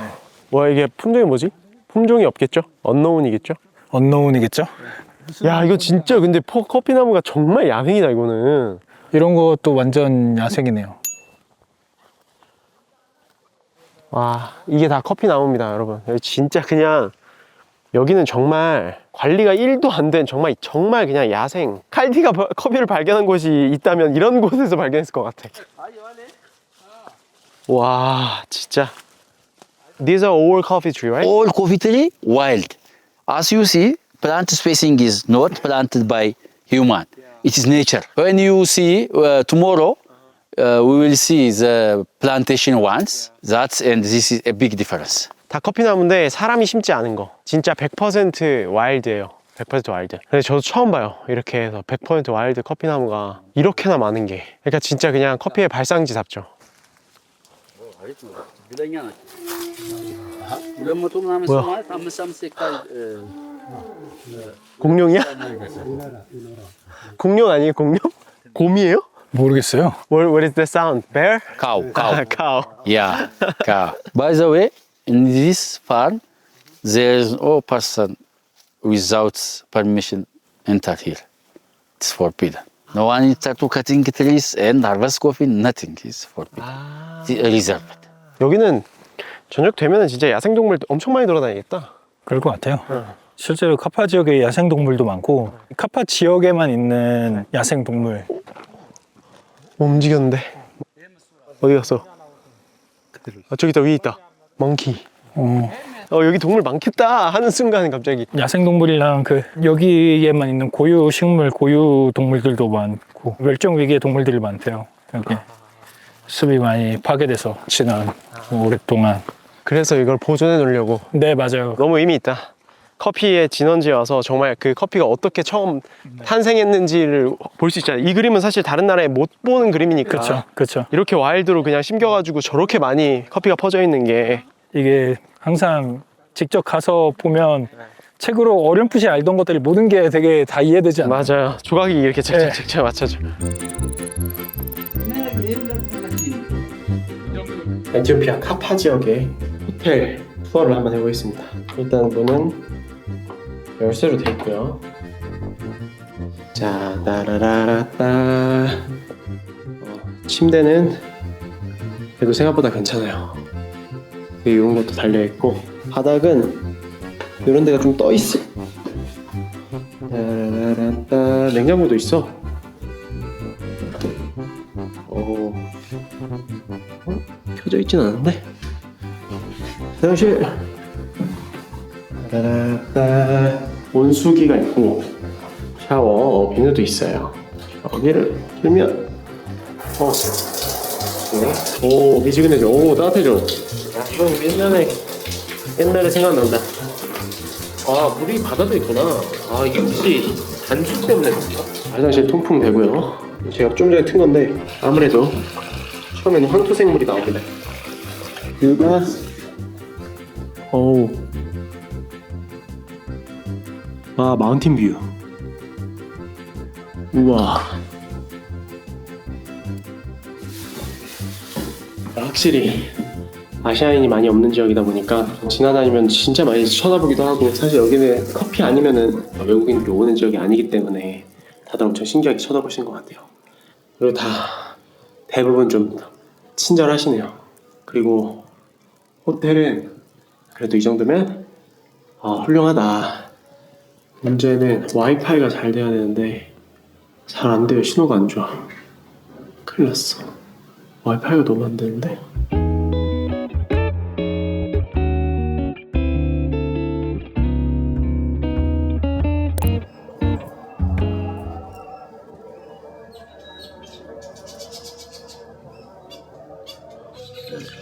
와, 이게 품종이 뭐지? 품종이 없겠죠? 언노운이겠죠? 언노운이겠죠? 야, 이거 진짜 근데 커피 나무가 정말 야생이다 이거는. 이런 것도 완전 야생이네요. 와, 이게 다 커피 나무입니다, 여러분. 여기 진짜 그냥 여기는 정말 관리가 1도 안 된 정말 그냥 야생. 칼디가 커피를 발견한 곳이 있다면 이런 곳에서 발견했을 것 같아. 와, 진짜. These are all coffee tree, right? All coffee tree wild. As you see, plant spacing is not planted by human. It is nature. When you see tomorrow, we will see the plantation ones. And this is a big difference. 다 커피나무인데 사람이 심지 않은 거. 진짜 100% 와일드예요. 100% 와일드. 근데 저도 처음 봐요. 이렇게 해서 100% 와일드 커피나무가 이렇게나 많은 게. 그러니까 진짜 그냥 커피의 발상지 잡죠. 뭐야? 공룡이야? 공룡 아니에요? 공룡? 곰이에요? 모르겠어요. What is the sound? Bear? Cow, cow. Cow. Yeah, cow. By the way, in this farm, there is no person without permission enter here. It's forbidden. No one enter to cutting trees and harvest coffee. Nothing is forbidden. It's reserved. 여기는 저녁 되면은 진짜 야생동물 엄청 많이 돌아다니겠다. 그럴 것 같아요. 실제로 카파 지역에 야생동물도 많고 카파 지역에만 있는 야생동물 움직였는데 어디 갔어? 저기 있다, 위에 있다. 멍키. 여기 동물 많겠다 하는 순간 갑자기 야생동물이랑 그 여기에만 있는 고유 식물, 고유 동물들도 많고 멸종 위기의 동물들이 많대요. 여기 숲이 많이 파괴돼서 지난 오랫동안. 그래서 이걸 보존해 놓으려고. 네, 맞아요. 너무 의미 있다. 커피의 진원지에 와서 정말 그 커피가 어떻게 처음 탄생했는지를 볼 수 있잖아요. 이 그림은 사실 다른 나라에 못 보는 그림이니까. 그렇죠, 그렇죠. 이렇게 와일드로 그냥 심겨가지고 저렇게 많이 커피가 퍼져 있는 게 이게 항상 직접 가서 보면 책으로 어렴풋이 알던 것들이 모든 게 되게 다 이해되지 않아요. 맞아요. 조각이 이렇게 착착착착 맞춰져. 에티오피아 카파 지역의 호텔 투어를 한번 해보겠습니다. 일단 문은 열쇠로 되어 있고요. 자, 따라라라따. 침대는 그래도 생각보다 괜찮아요. 이런 것도 달려 있고 바닥은 이런 데가 좀 떠 있어. 따라라라따. 냉장고도 있어. 켜져 있진 않은데. 화장실. 따라라따. 온수기가 있고 샤워 비누도 있어요. 여기를 들면 네. 오, 미지근해져. 오, 따뜻해져. 야, 이건 옛날에 생각난다. 아, 물이 바다도 있구나. 아, 이게 혹시 단수 때문에 그런가? 화장실 통풍 되고요. 제가 좀 전에 튼 건데 아무래도 처음에는 황토색물이 나옵니다. 뷰가 마운틴 뷰. 우와. 확실히 아시아인이 많이 없는 지역이다 보니까 지나다니면 진짜 많이 쳐다보기도 하고, 사실 여기는 커피 아니면은 외국인들이 오는 지역이 아니기 때문에 다들 엄청 신기하게 쳐다보시는 것 같아요. 그리고 다 대부분 좀 친절하시네요. 그리고 호텔은 그래도 이 정도면 훌륭하다. 문제는 와이파이가 잘 돼야 되는데 잘 안 돼요. 신호가 안 좋아. 큰일 났어. 와이파이가 너무 안 되는데.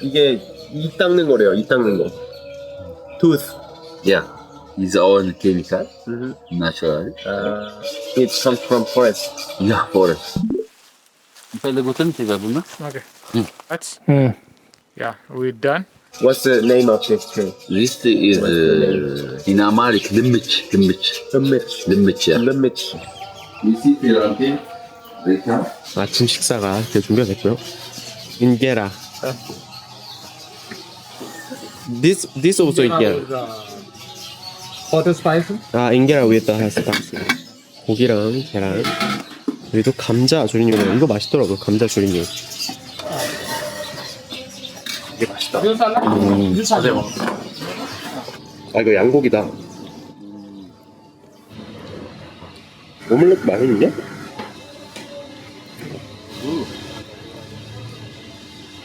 이게 이 닦는 거래요. 이 닦는 거. Tooth. Yeah, it's all chemical, natural. It comes from forest. Yeah, forest. Palagutan, tiga bunga. Okay. That's 음. yeah, we're done. What's the name of this tree? This is in Amharic, limbich, limbich, Limich. limbich. Yeah. Limich. You see Tirante? 아침 식사가 이렇게 준비가 됐고요. 인게라. This also 인게라. Water spices. 아, 인게라 위에다 해서 고기랑 계란. 여기도 감자 조림이네요. 이거 맛있더라고요. 감자 조림이. 이게 맛있다. 아, 이거 양고기다. 오믈렛 맛있는데?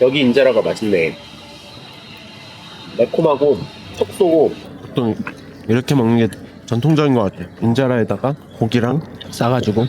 여기 인자라가 맛있네. 매콤하고 톡 쏘고. 보통 이렇게 먹는 게 전통적인 것 같아. 인자라에다가 고기랑 싸가지고.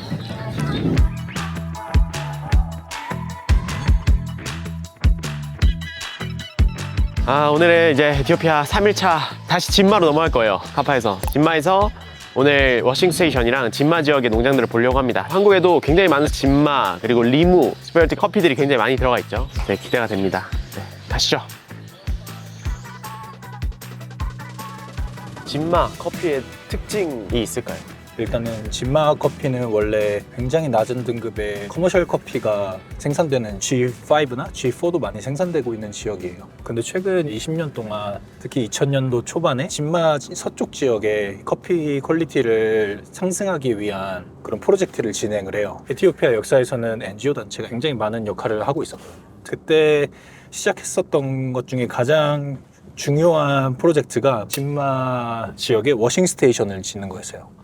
아, 오늘은 이제 에티오피아 3일차 다시 진마로 넘어갈 거예요. 카파에서. 진마에서 오늘 워싱 스테이션이랑 진마 지역의 농장들을 보려고 합니다. 한국에도 굉장히 많은 진마 그리고 리무, 스페셜티 커피들이 굉장히 많이 들어가 있죠. 네, 기대가 됩니다. 네, 가시죠. 진마 커피의 특징이 있을까요? 일단은 진마 커피는 원래 굉장히 낮은 등급의 커머셜 커피가 생산되는 G5나 G4도 많이 생산되고 있는 지역이에요. 근데 최근 20년 동안 특히 2000년도 초반에 진마 서쪽 지역의 커피 퀄리티를 상승하기 위한 그런 프로젝트를 진행을 해요. 에티오피아 역사에서는 NGO 단체가 굉장히 많은 역할을 하고 있었고요. 그때 시작했었던 것 중에 가장 중요한 프로젝트가 진마 지역에 워싱 스테이션을 짓는 거였어요.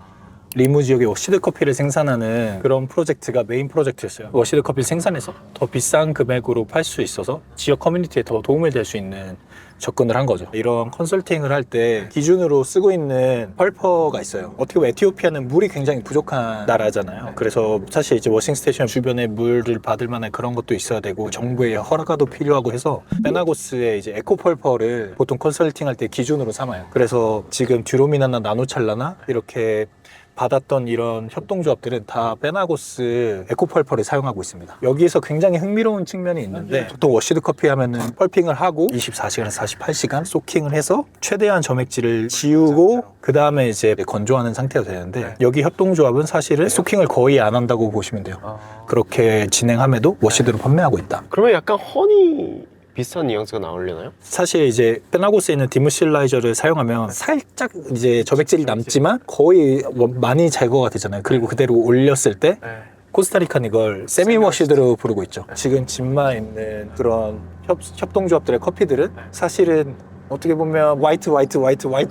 리무 지역에 워시드 커피를 생산하는 그런 프로젝트가 메인 프로젝트였어요. 워시드 커피를 생산해서 더 비싼 금액으로 팔 수 있어서 지역 커뮤니티에 더 도움이 될 수 있는 접근을 한 거죠. 이런 컨설팅을 할 때 기준으로 쓰고 있는 펄퍼가 있어요. 어떻게 보면 에티오피아는 물이 굉장히 부족한 나라잖아요. 그래서 사실 이제 워싱 스테이션 주변에 물을 받을 만한 그런 것도 있어야 되고 정부의 허가도 필요하고 해서 페나고스의 이제 에코 펄퍼를 보통 컨설팅 할 때 기준으로 삼아요. 그래서 지금 듀로미나나 나노찰라나 이렇게 받았던 이런 협동조합들은 다 페나고스 에코펄퍼를 사용하고 있습니다. 여기에서 굉장히 흥미로운 측면이 있는데 보통 워시드 커피 하면은 펄핑을 하고 24시간에서 48시간 소킹을 해서 최대한 점액질을 지우고 그 다음에 이제 건조하는 상태가 되는데 여기 협동조합은 사실은 소킹을 거의 안 한다고 보시면 돼요. 그렇게 진행함에도 워시드로 판매하고 있다. 그러면 약간 허니 비슷한 뉘앙스가 나오려나요? 사실 이제 페나고스에 있는 디무실라이저를 사용하면 살짝 이제 점액질이 남지만 거의 많이 제거가 되잖아요. 그리고 그대로 올렸을 때 코스타리카는 이걸 세미워시드로 부르고 있죠. 지금 진마에 있는 그런 협동조합들의 커피들은 사실은 어떻게 보면 화이트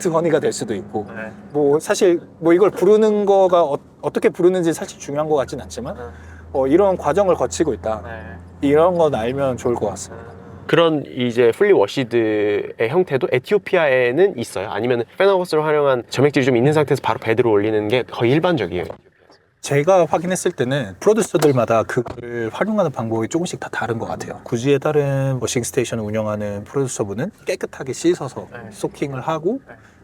허니가 될 수도 있고 뭐 사실 뭐 이걸 부르는 거가 어떻게 부르는지 사실 중요한 것 같진 않지만 이런 과정을 거치고 있다. 이런 건 알면 좋을 것 같습니다. 그런 이제 풀리 워시드의 형태도 에티오피아에는 있어요? 아니면 페나고스를 활용한 점액질이 좀 있는 상태에서 바로 베드로 올리는 게 거의 일반적이에요? 제가 확인했을 때는 프로듀서들마다 그걸 활용하는 방법이 조금씩 다 다른 것 같아요. 구지에 따른 워싱 스테이션을 운영하는 프로듀서분은 깨끗하게 씻어서 소킹을 하고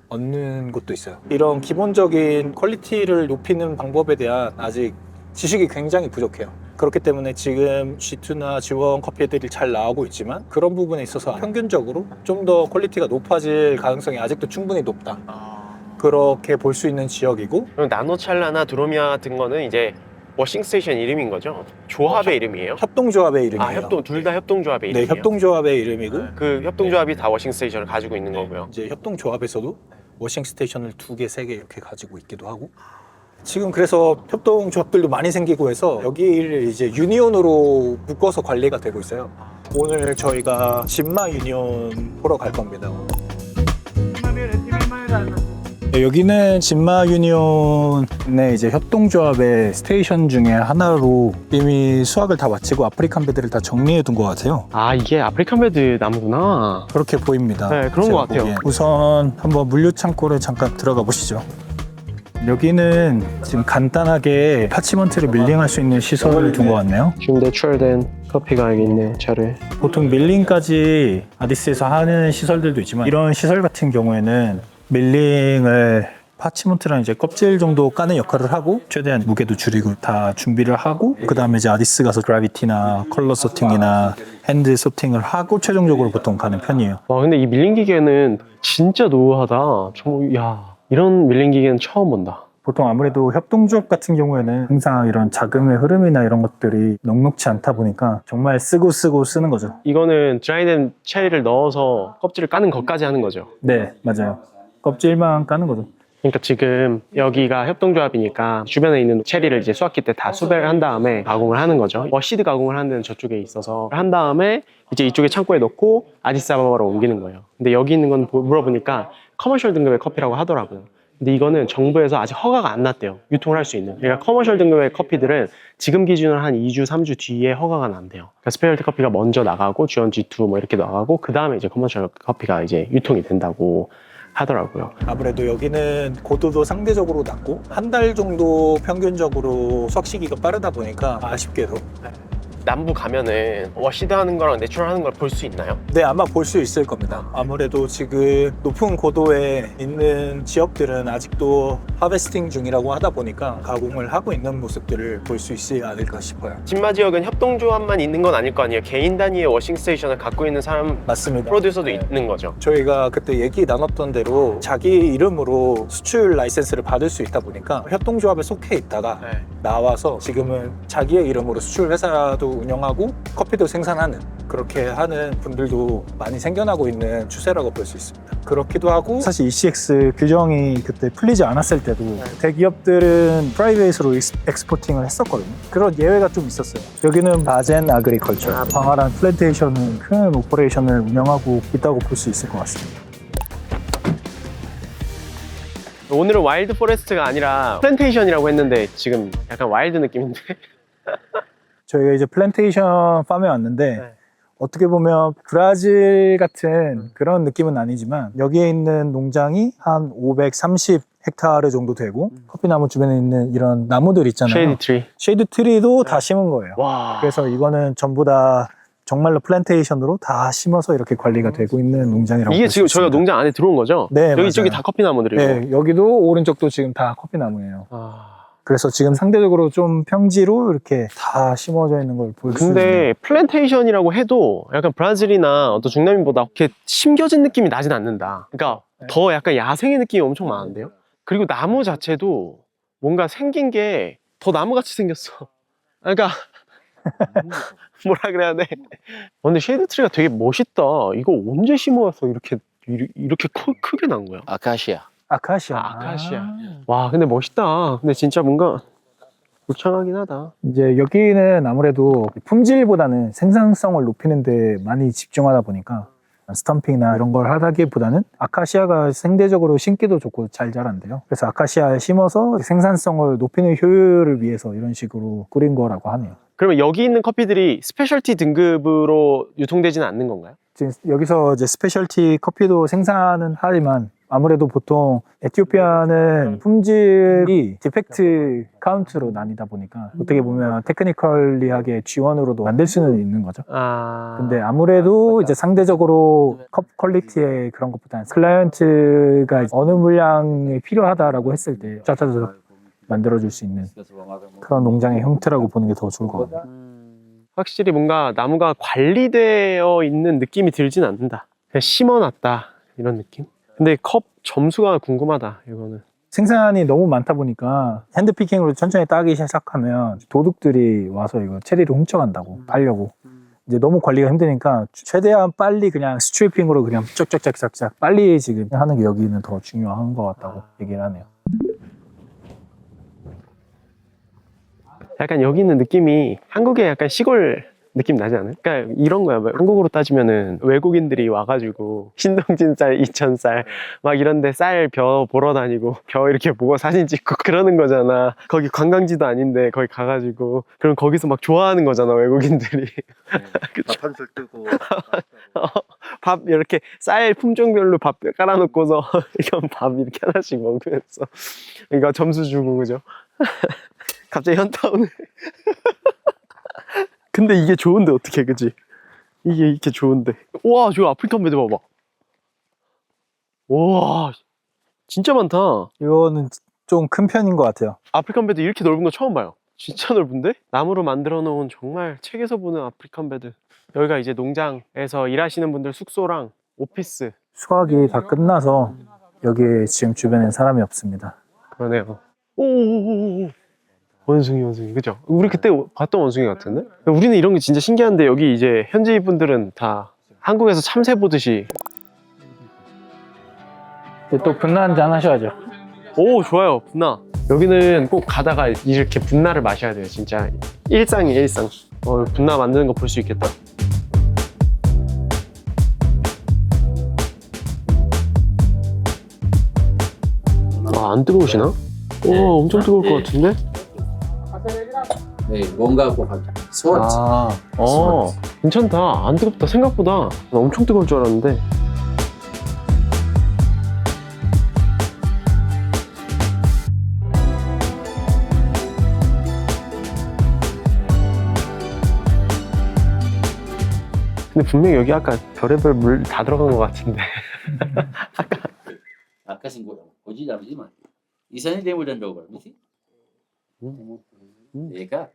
얻는 곳도 있어요. 이런 기본적인 퀄리티를 높이는 방법에 대한 아직 지식이 굉장히 부족해요. 그렇기 때문에 지금 G2나 G1 커피들이 잘 나오고 있지만 그런 부분에 있어서 평균적으로 좀 더 퀄리티가 높아질 가능성이 아직도 충분히 높다. 그렇게 볼 수 있는 지역이고 그럼 나노찰라나 드로미아 같은 거는 이제 워싱 스테이션 이름인 거죠? 조합의 이름이에요? 협동조합의 이름이에요. 아, 둘 다 협동조합의 네, 이름이에요? 협동조합의 이름이고 그 협동조합이 다 워싱 스테이션을 가지고 있는 거고요. 이제 협동조합에서도 워싱 스테이션을 2개, 3개 이렇게 가지고 있기도 하고 지금 그래서 협동조합들도 많이 생기고 해서 여기를 이제 유니온으로 묶어서 관리가 되고 있어요. 오늘 저희가 진마 유니온 보러 갈 겁니다. 네, 여기는 진마 유니온의 이제 협동조합의 스테이션 중에 하나로 이미 수확을 다 마치고 아프리칸 베드를 다 정리해 둔 것 같아요. 아, 이게 아프리칸 베드 나무구나. 그렇게 보입니다. 네, 그런 제가 것 같아요. 보기엔. 우선 한번 물류 창고를 잠깐 들어가 보시죠. 여기는 지금 간단하게 파치먼트를 밀링할 수 있는 시설을 둔 것 같네요. 지금 내추럴된 커피가 여기 있네, 차를. 보통 밀링까지 아디스에서 하는 시설들도 있지만 이런 시설 같은 경우에는 밀링을 파치먼트랑 이제 껍질 정도 까는 역할을 하고 최대한 무게도 줄이고 다 준비를 하고 그 다음에 이제 아디스 가서 그라비티나 컬러 소팅이나 핸드 소팅을 하고 최종적으로 보통 가는 편이에요. 와, 근데 이 밀링 기계는 진짜 노후하다. 야, 이런 밀링 기계는 처음 본다. 보통 아무래도 협동조합 같은 경우에는 항상 이런 자금의 흐름이나 이런 것들이 넉넉치 않다 보니까 정말 쓰고 쓰는 거죠. 이거는 드라이된 체리를 넣어서 껍질을 까는 것까지 하는 거죠. 네, 맞아요. 껍질만 까는 거죠. 그러니까 지금 여기가 협동조합이니까 주변에 있는 체리를 이제 수확기 때 다 수배를 한 다음에 가공을 하는 거죠. 시드 가공을 하는 데는 저쪽에 있어서 한 다음에 이제 이쪽에 창고에 넣고 아디스아바바로 옮기는 거예요. 근데 여기 있는 건 물어보니까 커머셜 등급의 커피라고 하더라고요. 근데 이거는 정부에서 아직 허가가 안 났대요. 유통을 할 수 있는. 그러니까 커머셜 등급의 커피들은 지금 기준으로 한 2주, 3주 뒤에 허가가 난대요. 그러니까 스페셜티 커피가 먼저 나가고 G1, G2 뭐 이렇게 나가고 그 다음에 이제 커머셜 커피가 이제 유통이 된다고 하더라고요. 아무래도 여기는 고도도 상대적으로 낮고 한 달 정도 평균적으로 수확 시기가 빠르다 보니까 아쉽게도 남부 가면은 워시드 하는 거랑 내추럴 하는 걸 볼 수 있나요? 네, 아마 볼 수 있을 겁니다. 아무래도 지금 높은 고도에 있는 지역들은 아직도 하베스팅 중이라고 하다 보니까 가공을 하고 있는 모습들을 볼 수 있지 않을까 싶어요. 진마 지역은 협동조합만 있는 건 아닐 거 아니에요. 개인 단위의 워싱 스테이션을 갖고 있는 사람 맞습니다. 프로듀서도 있는 거죠. 저희가 그때 얘기 나눴던 대로 자기 이름으로 수출 라이센스를 받을 수 있다 보니까 협동조합에 속해 있다가 네. 나와서 지금은 자기의 이름으로 수출 회사도 운영하고 커피도 생산하는 그렇게 하는 분들도 많이 생겨나고 있는 추세라고 볼 수 있습니다. 그렇기도 하고 사실 ECX 규정이 그때 풀리지 않았을 때도 대기업들은 프라이베이스로 엑스포팅을 했었거든요. 그런 예외가 좀 있었어요. 여기는 바젠 아그리컬처, 광활한 플랜테이션은 큰 오퍼레이션을 운영하고 있다고 볼 수 있을 것 같습니다. 오늘은 와일드 포레스트가 아니라 플랜테이션이라고 했는데 지금 약간 와일드 느낌인데 저희가 이제 플랜테이션 팜에 왔는데 네. 어떻게 보면 브라질 같은 그런 느낌은 아니지만 여기에 있는 농장이 한 530 헥타르 정도 되고 커피나무 주변에 있는 이런 나무들 있잖아요. 쉐이드 트리. 쉐이드 트리도 다 심은 거예요. 와. 그래서 이거는 전부 다 정말로 플랜테이션으로 다 심어서 이렇게 관리가 되고 있는 농장이라고 이게 볼수 지금 저희가 있습니다. 농장 안에 들어온 거죠? 네, 여기 맞아요. 이쪽이 다 커피 나무들이고. 네, 여기도 오른쪽도 지금 다 커피나무예요. 아. 그래서 지금 상대적으로 좀 평지로 이렇게 다 심어져 있는 걸 볼 수 있는. 근데 플랜테이션이라고 해도 약간 브라질이나 어떤 중남미보다 이렇게 심겨진 느낌이 나진 않는다. 그러니까 더 약간 야생의 느낌이 엄청 많은데요? 그리고 나무 자체도 뭔가 생긴 게 더 나무같이 생겼어. 그러니까 뭐라 그래야 돼? 근데 쉐이드 트리가 되게 멋있다. 이거 언제 심어왔어? 이렇게 크게 난 거야? 아카시아. 아카시아. 아카시아. 와, 근데 멋있다. 근데 진짜 뭔가 울창하긴 하다. 이제 여기는 아무래도 품질보다는 생산성을 높이는 데 많이 집중하다 보니까 스탬핑이나 이런 걸 하기보다는 아카시아가 상대적으로 심기도 좋고 잘 자란대요. 그래서 아카시아에 심어서 생산성을 높이는 효율을 위해서 이런 식으로 꾸린 거라고 하네요. 그러면 여기 있는 커피들이 스페셜티 등급으로 유통되지는 않는 건가요? 지금 여기서 이제 스페셜티 커피도 생산은 하지만 아무래도 보통 에티오피아는 품질이 디펙트 카운트로 나뉘다 보니까 어떻게 보면 테크니컬리하게 G1으로도 만들 수는 있는 거죠. 근데 아무래도 이제 상대적으로 컵 퀄리티의 그런 것보다는 클라이언트가 어느 물량이 필요하다라고 했을 때 짜자자 만들어줄 수 있는 그런 농장의 형태라고 보는 게 더 좋을 것 같아요. 확실히 뭔가 나무가 관리되어 있는 느낌이 들진 않는다. 그냥 심어놨다 이런 느낌. 근데 컵 점수가 궁금하다 이거는. 생산이 너무 많다 보니까 핸드피킹으로 천천히 따기 시작하면 도둑들이 와서 이거 체리를 훔쳐간다고 팔려고. 이제 너무 관리가 힘드니까 최대한 빨리 그냥 스트리핑으로 그냥 쫙쫙쫙쫙 빨리 지금 하는 게 여기는 더 중요한 것 같다고 얘기를 하네요. 약간 여기 있는 느낌이 한국의 약간 시골 느낌 나지 않아요? 그러니까 이런 거야. 뭐 한국으로 따지면은 외국인들이 와가지고 신동진 쌀, 이천 쌀 막 이런데 쌀 벼 보러 다니고 벼 이렇게 보고 사진 찍고 그러는 거잖아. 거기 관광지도 아닌데 거기 가가지고 그럼 거기서 막 좋아하는 거잖아 외국인들이. 밥한술 뜨고. 밥 이렇게 쌀 품종별로 밥 깔아놓고서 이건 밥 이렇게 하나씩 먹으면서 이거 점수 주고 그죠? 갑자기 현타 오네. 근데 이게 좋은데 어떻게 그지? 이게 이렇게 좋은데. 와, 저 아프리칸 베드 봐봐. 와, 진짜 많다. 이거는 좀 큰 편인 것 같아요. 아프리칸 베드 이렇게 넓은 거 처음 봐요. 진짜 넓은데? 나무로 만들어 놓은 정말 책에서 보는 아프리칸 베드. 여기가 이제 농장에서 일하시는 분들 숙소랑 오피스. 수확이 다 끝나서 여기에 지금 주변엔 사람이 없습니다. 그러네요. 오오오오. 원숭이 그죠? 우리 그때 봤던 원숭이 같은데? 우리는 이런 게 진짜 신기한데 여기 이제 현지 분들은 다 한국에서 참새 보듯이. 또 분나 한잔 하셔야죠. 오, 좋아요. 분나. 여기는 꼭 가다가 이렇게 분나를 마셔야 돼요. 진짜 일상이에요, 일상. 분나 만드는 거 볼 수 있겠다. 아, 안 뜨거우시나? 오, 엄청 뜨거울 것 같은데? 네, 뭔가 꼭 소원. 괜찮다. 안 뜨겁다. 생각보다. 나 엄청 뜨거울 줄 알았는데. 근데 분명히 여기 아까 별의별 물 다 들어간 것 같은데. 아까 생각 보지 않지만 이산이 되물던다고 그러지? 얘가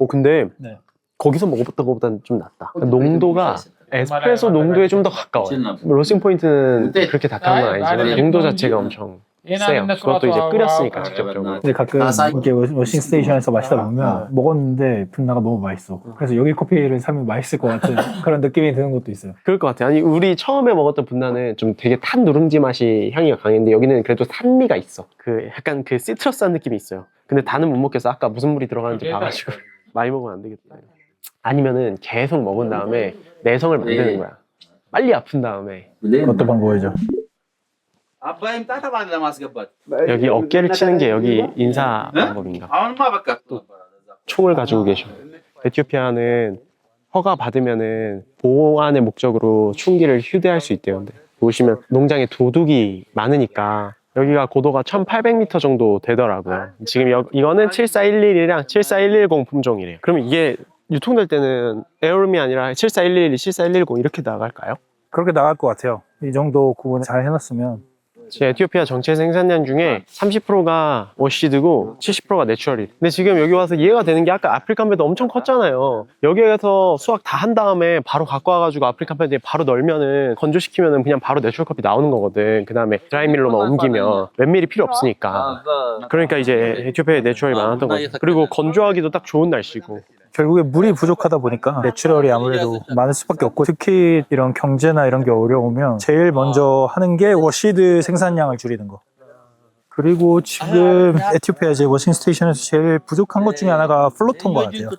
근데 네. 거기서 먹었던 것보다는 좀 낫다. 농도가 에스프레소 농도에 좀 더 가까워요. 로스팅 포인트는 그렇게 닭한 건 아니지만 농도 자체가 엄청 세요. 그것도 이제 끓였으니까 직접적으로. 근데 가끔 이렇게 워싱 스테이션에서 마시다 보면 먹었는데 분나가 너무 맛있어. 그래서 여기 커피를 사면 맛있을 것 같은 그런 느낌이 드는 것도 있어요. 그럴 것 같아요. 아니 우리 처음에 먹었던 분나는 좀 되게 탄 누룽지 맛이 향이가 강했는데 여기는 그래도 산미가 있어. 그 약간 그 시트러스한 느낌이 있어요. 근데 다는 못 먹겠어. 아까 무슨 물이 들어가는지 봐가지고 많이 먹으면 안 되겠다. 아니면은 계속 먹은 다음에 내성을 만드는 거야. 빨리 아픈 다음에 그것도 방법이죠. 아빠임 따라가는 마스크밭. 여기 어깨를 치는 게 여기 인사 방법인가? 아마 바깥. 총을 가지고 계셔. 에티오피아는 허가 받으면은 보안의 목적으로 총기를 휴대할 수 있대요. 근데 보시면 농장에 도둑이 많으니까 여기가 고도가 1800m 정도 되더라고요. 지금 이거는 74111이랑 74110 품종이래요. 그럼 이게 유통될 때는 에어룸이 아니라 74111, 74110 이렇게 나갈까요? 그렇게 나갈 것 같아요. 이 정도 구분 잘 해놨으면. 지금 에티오피아 전체 생산량 중에 30%가 워시드고 70%가 내추럴이. 근데 지금 여기 와서 이해가 되는 게 아까 아프리칸 베드 엄청 컸잖아요. 여기에서 수확 다 한 다음에 바로 갖고 와가지고 아프리칸 베드에 바로 널면은 건조시키면은 그냥 바로 내추럴 커피 나오는 거거든. 그 다음에 드라이밀로만 옮기면 웬밀이 필요 없으니까. 그러니까 이제 에티오피아에 내추럴이 많았던 거죠. 그리고 건조하기도 딱 좋은 날씨고. 결국에 물이 부족하다 보니까 내추럴이 아무래도 많을 수밖에 없고, 특히 이런 경제나 이런 게 어려우면 제일 먼저 하는 게 워시드 생산량을 줄이는 거. 그리고 지금 에티오피아 이제 워싱 스테이션에서 제일 부족한 것 중에 하나가 플로터인 것 같아요.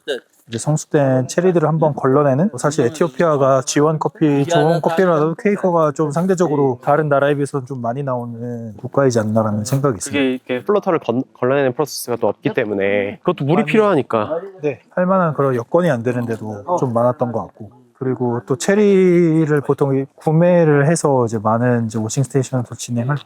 이제 성숙된 체리들을 한번 걸러내는, 사실 에티오피아가 G1 커피, 좋은 커피라도 퀘이커가 좀 상대적으로 다른 나라에 비해서는 좀 많이 나오는 국가이지 않나라는 생각이 있습니다. 그게 이렇게 플로터를 걸러내는 프로세스가 또 없기 때문에 그것도 물이 필요하니까. 네, 할 만한 그런 여건이 안 되는데도 좀 많았던 것 같고, 그리고 또 체리를 보통 구매를 해서 이제 많은 이제 워싱 스테이션에서 진행할 때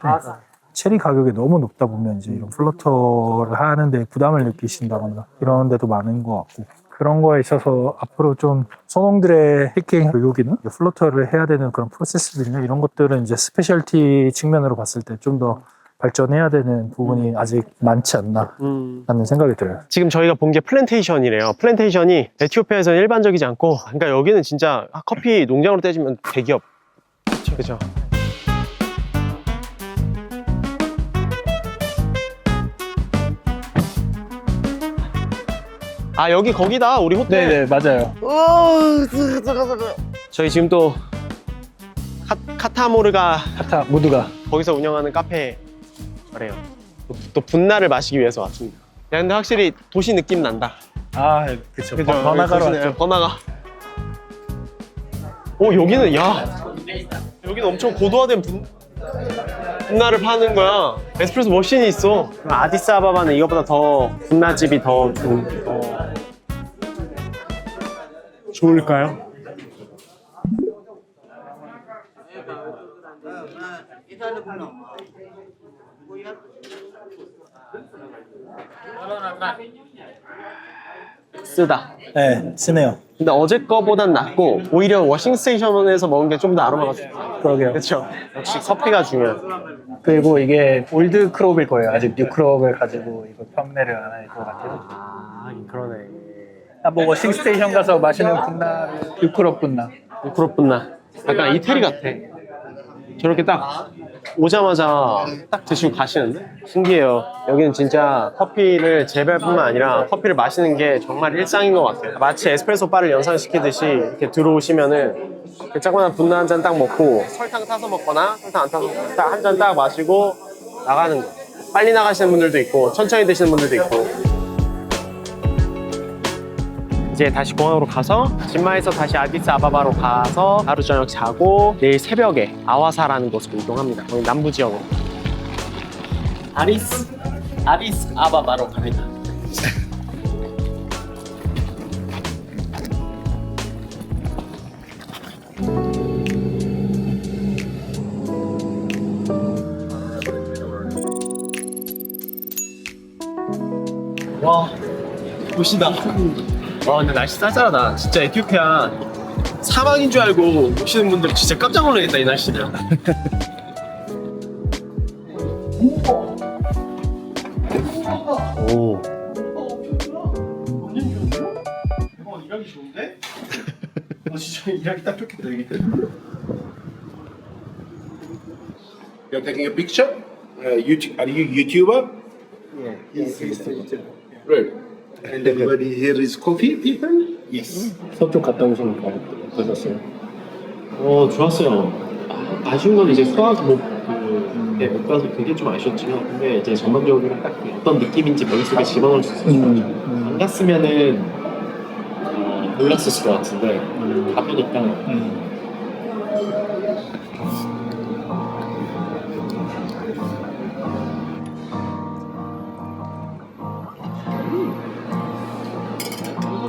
체리 가격이 너무 높다 보면 이제 이런 플로터를 하는데 부담을 느끼신다거나 이런 데도 많은 것 같고, 그런 거에 있어서 앞으로 좀 소농들의 피킹 교육이나 플로터를 해야 되는 그런 프로세스들이나 이런 것들은 이제 스페셜티 측면으로 봤을 때 좀 더 발전해야 되는 부분이 아직 많지 않나 라는 생각이 들어요. 지금 저희가 본 게 플랜테이션이래요. 플랜테이션이 에티오피아에서는 일반적이지 않고, 그러니까 여기는 진짜 커피 농장으로 따지면 대기업. 그죠? 아, 여기 거기다 우리 호텔. 네네, 맞아요. 저희 지금 또 카타모르가 카타 모두가. 거기서 운영하는 카페 그래요. 또 분나를 마시기 위해서 왔습니다. 야, 근데 확실히 도시 느낌 난다. 아, 그쵸. 그죠? 번화가로 왔죠. 번화가. 오 여기는 여기는 엄청 고도화된 분나를 파는 거야. 에스프레소 머신이 있어. 아디스아바바는 이것보다 더 분나집이 더 좋을까요? 쓰다. 네, 쓰네요. 근데 어제 거보단 낫고 오히려 워싱 스테이션에서 먹은 게 좀 더 아로마가 좋다. 그러게요. 그렇죠. 역시 커피가 중요해. 그리고 이게 올드 크롭일 거예요. 아직 뉴 크롭을 가지고 이거 판매를 안 할 것 같아요. 아, 그러네. 뭐 워싱 스테이션 가서 마시는 분나, 뉴 크롭 분나. 그렇구나. 약간 이태리 같아. 저렇게 딱 오자마자 딱 드시고 가시는데? 신기해요. 여기는 진짜 커피를 재배뿐만 아니라 커피를 마시는 게 정말 일상인 것 같아요. 마치 에스프레소 바를 연상시키듯이 이렇게 들어오시면은 그 조그만한 분나 한 잔 딱 먹고 설탕 타서 먹거나 설탕 안 타서 딱 한 잔 딱 마시고 나가는 거예요. 빨리 나가시는 분들도 있고 천천히 드시는 분들도 있고. 이제 다시 공항으로 가서 진마에서 다시 아디스아바바로 가서 하루 저녁 자고 내일 새벽에 아와사라는 곳으로 이동합니다. 거기 남부 지역으로. 아디스아바바로 갑니다. 와, 도시다. 와 근데 날씨 쌀쌀하다. 진짜 에티오피아 사막인 줄 알고 오시는 분들 진짜 깜짝 놀라겠다 이 날씨면. 오. 일하기 좋은데? 진짜 일하기 딱 좋겠다 여기. You're taking a picture? Are you YouTuber? Yes. Right. And everybody here is coffee people? Yes. 서쪽 갔다 오시니까 어떠셨어요? 좋았어요. 아쉬운 건 이제 수학 못 가서 그게 좀 아쉬웠지만 근데 이제 전반적으로 딱 어떤 느낌인지 머릿속에 집어넣을 수 있었죠. 안 갔으면은 몰랐을 것 같은데 가보니까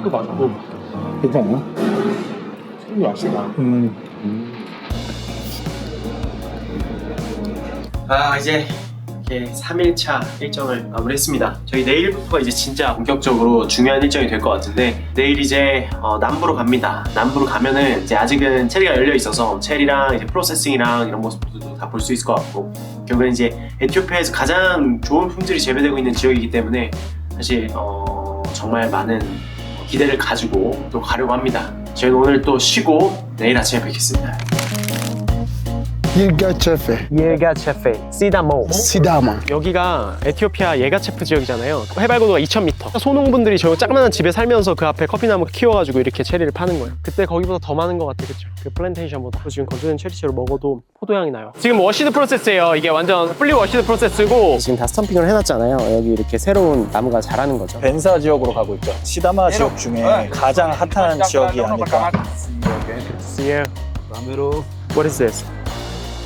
도 맛있고 괜찮아요? 술도 맛있다. 이제 이렇게 3일차 일정을 마무리했습니다. 저희 내일부터가 이제 진짜 본격적으로 중요한 일정이 될 것 같은데 내일 이제 남부로 갑니다. 남부로 가면은 이제 아직은 체리가 열려 있어서 체리랑 이제 프로세싱이랑 이런 모습들도 다 볼 수 있을 것 같고 결국엔 이제 에티오피아에서 가장 좋은 품질이 재배되고 있는 지역이기 때문에 사실 정말 많은 기대를 가지고 또 가려고 합니다. 저희는 오늘 또 쉬고 내일 아침에 뵙겠습니다. 예가체페 예가체페 시다모. 시다마 여기가 에티오피아 예가체프 지역이잖아요. 해발 고도가 2000m. 소농분들이 저 조그만한 집에 살면서 그 앞에 커피나무 키워가지고 이렇게 체리를 파는 거예요. 그때 거기보다 더 많은 것 같아, 그쵸? 그 플랜테이션보다. 지금 건조된 체리채로 먹어도 포도향이 나요. 지금 워시드 프로세스예요. 이게 완전 풀리 워시드 프로세스고 지금 다 스탬핑을 해놨잖아요. 여기 이렇게 새로운 나무가 자라는 거죠. 벤사 지역으로 가고 있죠. 시다마 지역 중에 가장 핫한 지역이 아닐까. Yeah. What is this?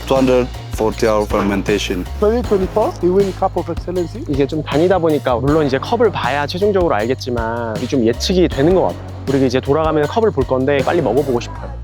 240-hour fermentation 2024, you win Cup of Excellency? 이게 좀 다니다 보니까 물론 이제 컵을 봐야 최종적으로 알겠지만 이게 좀 예측이 되는 것 같아요. 우리가 이제 돌아가면 컵을 볼 건데 빨리 먹어보고 싶어요.